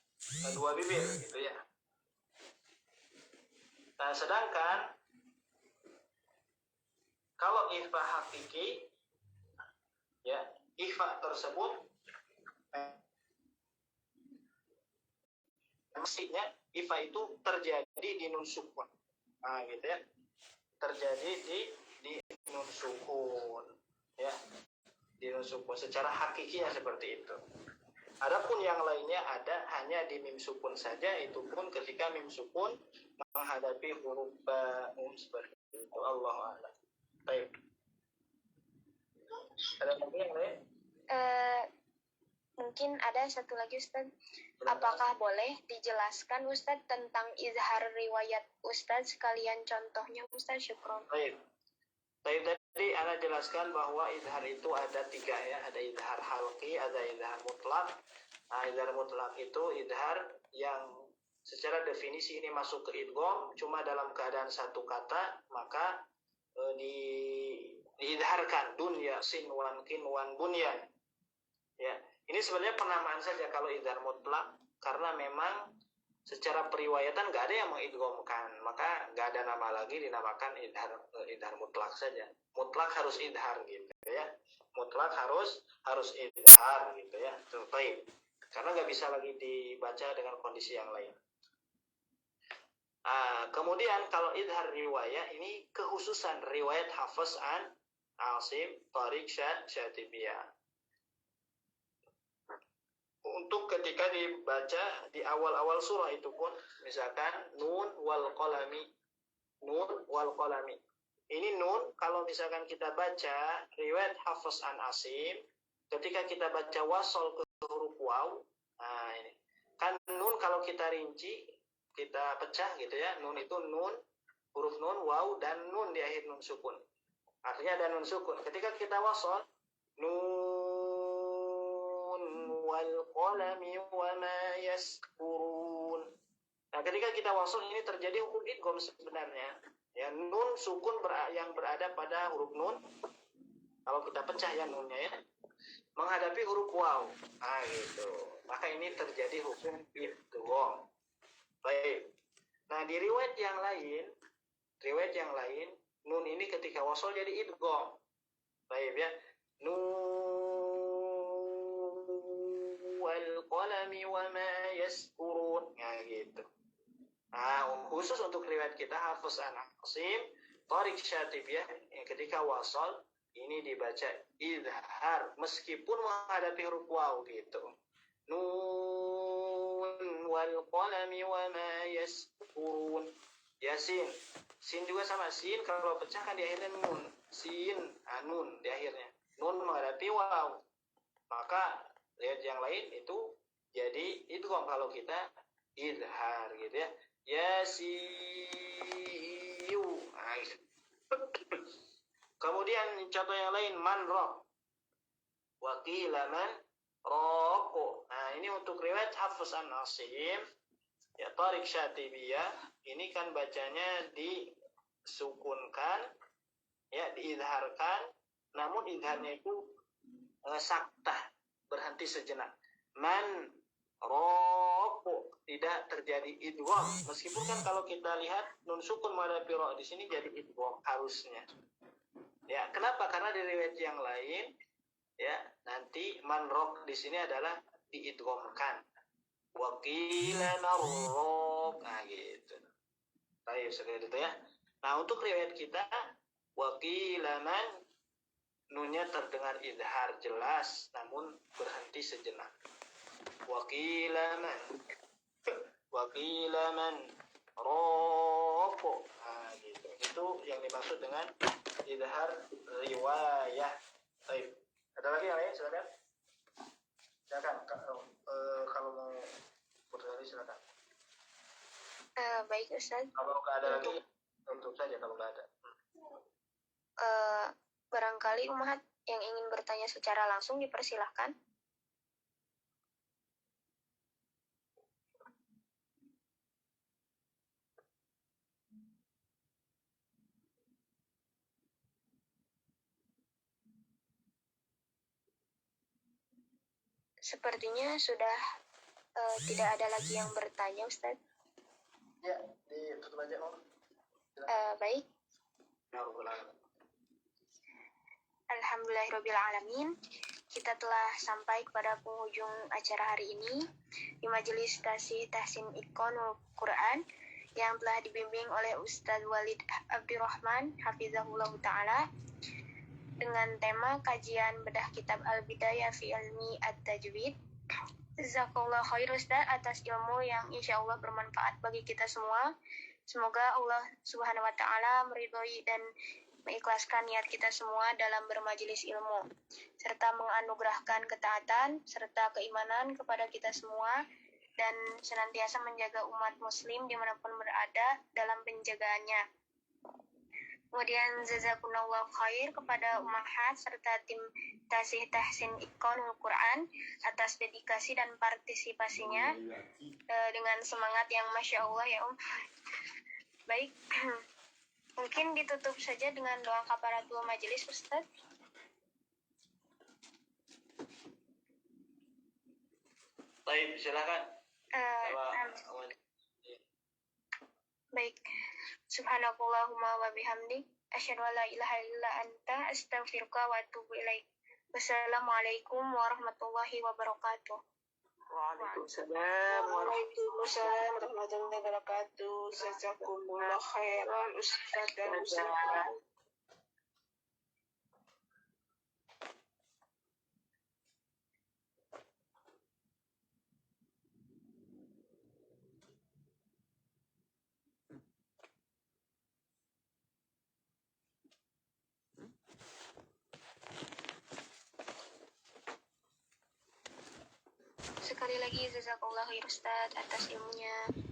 dua bibir, gitu ya. Nah, sedangkan kalau ifa hakiki, ya, ikhfa tersebut mestinya ikhfa itu terjadi di nun sukun. Nah, gitu ya. Terjadi di nun sukun, ya. Di nun sukun secara hakikinya seperti itu. Adapun yang lainnya ada hanya di mim sukun saja, itu pun ketika mim sukun menghadapi huruf ba seperti itu. Allahu a'lam. Baik. Ada lagi yang lain? Mungkin ada satu lagi, Ustadz. Apakah boleh dijelaskan, Ustadz, tentang izhar riwayat Ustadz, sekalian contohnya, Ustadz? Syukron. Baik. Tadi Anda jelaskan bahwa izhar itu ada tiga, ya. Ada izhar halqi, ada izhar mutlak. Nah, izhar mutlak itu izhar yang secara definisi ini masuk ke idgham, cuma dalam keadaan satu kata, maka diidharkan dunya sinwan kinwan bunyan, ya. Ini sebenarnya penamaan saja kalau idhar mutlak, karena memang secara periwayatan nggak ada yang mengidghamkan, maka nggak ada nama lagi, dinamakan idhar mutlak saja. Mutlak harus idhar gitu ya, mutlak harus idhar gitu ya. Baik, karena nggak bisa lagi dibaca dengan kondisi yang lain. Kemudian kalau idhar riwayat ini kekhususan riwayat Hafiz an Asim, Tariq, Syatibiyah. Untuk ketika dibaca di awal-awal surah itu pun, misalkan nun wal qalami, Ini nun, kalau misalkan kita baca riwayat Hafs an Asim, ketika kita baca wasol ke huruf waw, nah ini kan nun kalau kita rinci, kita pecah gitu ya, nun itu nun, huruf nun, waw, dan nun di akhir nun sukun. Artinya ada nun sukun. Ketika kita wasol, nun wal qalami wa ma yaskurun. Nah, ketika kita wasol ini terjadi hukum idgham sebenarnya. Ya, nun sukun yang berada pada huruf nun. Kalau kita pecah ya nunnya ya, menghadapi huruf waw. Nah, gitu. Maka ini terjadi hukum idgham. Baik. Nah, di riwayat yang lain, nun ini ketika wasol jadi idgham. Baik ya. Nun wal qalami wa ma yaskurun. Nah, gitu. Nah, khusus untuk riwayat kita Hafs an Asim, Tariq Syatibiyah yang ketika wasol ini dibaca idhar meskipun menghadapi huruf waw gitu. Nun wal qalami wa ma yaskurun. Yasin. Sin juga sama, sin kalau pecah kan di akhirnya nun. Sin, nun di akhirnya. Nun menghadapi waw. Maka riwayat yang lain itu jadi idgham kalau kita idhar gitu ya. Yasiu. Kemudian contoh yang lain manrok. Wakila man roko. Nah, ini untuk riwayat Hafs an Asim, ya Tariq Syatibiyah, ini kan bacanya disukunkan, ya diidharkan, namun idharnya itu saktah, berhenti sejenak. Man roko, tidak terjadi idgham, meskipun kan kalau kita lihat nun sukun menghadapi ro di sini jadi idgham harusnya. Ya, kenapa? Karena di riwayat yang lain ya nanti manrok di sini adalah diidghamkan. Wakila narrok. Nah, gitu. Baik, seperti itu ya. Nah, untuk riwayat kita wakila man, nunnya terdengar idhar jelas namun berhenti sejenak. Wakila man roko. Nah, gitu. Itu yang dimaksud dengan idhar riwayah. Baik. Ada lagi yang lain? Silakan. Kalau mau bertanya silakan. Baik Ustaz. Kalau nggak ada lagi, tutup saja kalau nggak ada. Barangkali umat yang ingin bertanya secara langsung dipersilahkan. Sepertinya sudah tidak ada lagi yang bertanya, Ustaz. Ya, ditutup aja, Om. Baik. Alhamdulillahirrabbilalamin. Kita telah sampai kepada penghujung acara hari ini di Majelis Tasih Tahsin Iqonul Quran yang telah dibimbing oleh Ustaz Walid Abdurrahman Hafizahullah Ta'ala dengan tema kajian bedah kitab Al-Bidayah fi Ilmi At-Tajwid. Jazakallah khair Ustaz atas ilmu yang insya Allah bermanfaat bagi kita semua. Semoga Allah Subhanahu wa Ta'ala meridhoi dan mengikhlaskan niat kita semua dalam bermajelis ilmu, serta menganugerahkan ketaatan serta keimanan kepada kita semua, dan senantiasa menjaga umat muslim dimanapun berada dalam penjagaannya. Kemudian jazakumullah khair kepada Ummahat serta tim Tasih Tahsin Iqonul Quran atas dedikasi dan partisipasinya dengan semangat yang Masya Allah ya Baik, mungkin ditutup saja dengan doa kafaratul majelis Ustaz. Baik, silakan. Baik. Subhanakallahumma wa bihamdik asyhadu an la ilaha illa anta astaghfiruka wa atubu ilaik. Wassalamualaikum warahmatullahi wabarakatuh. Waalaikumsalam warahmatullahi wabarakatuh. Jazakumullah khairan Ustaz dan Ustazah. Jazakallahu khair Ustaz atas ilmunya.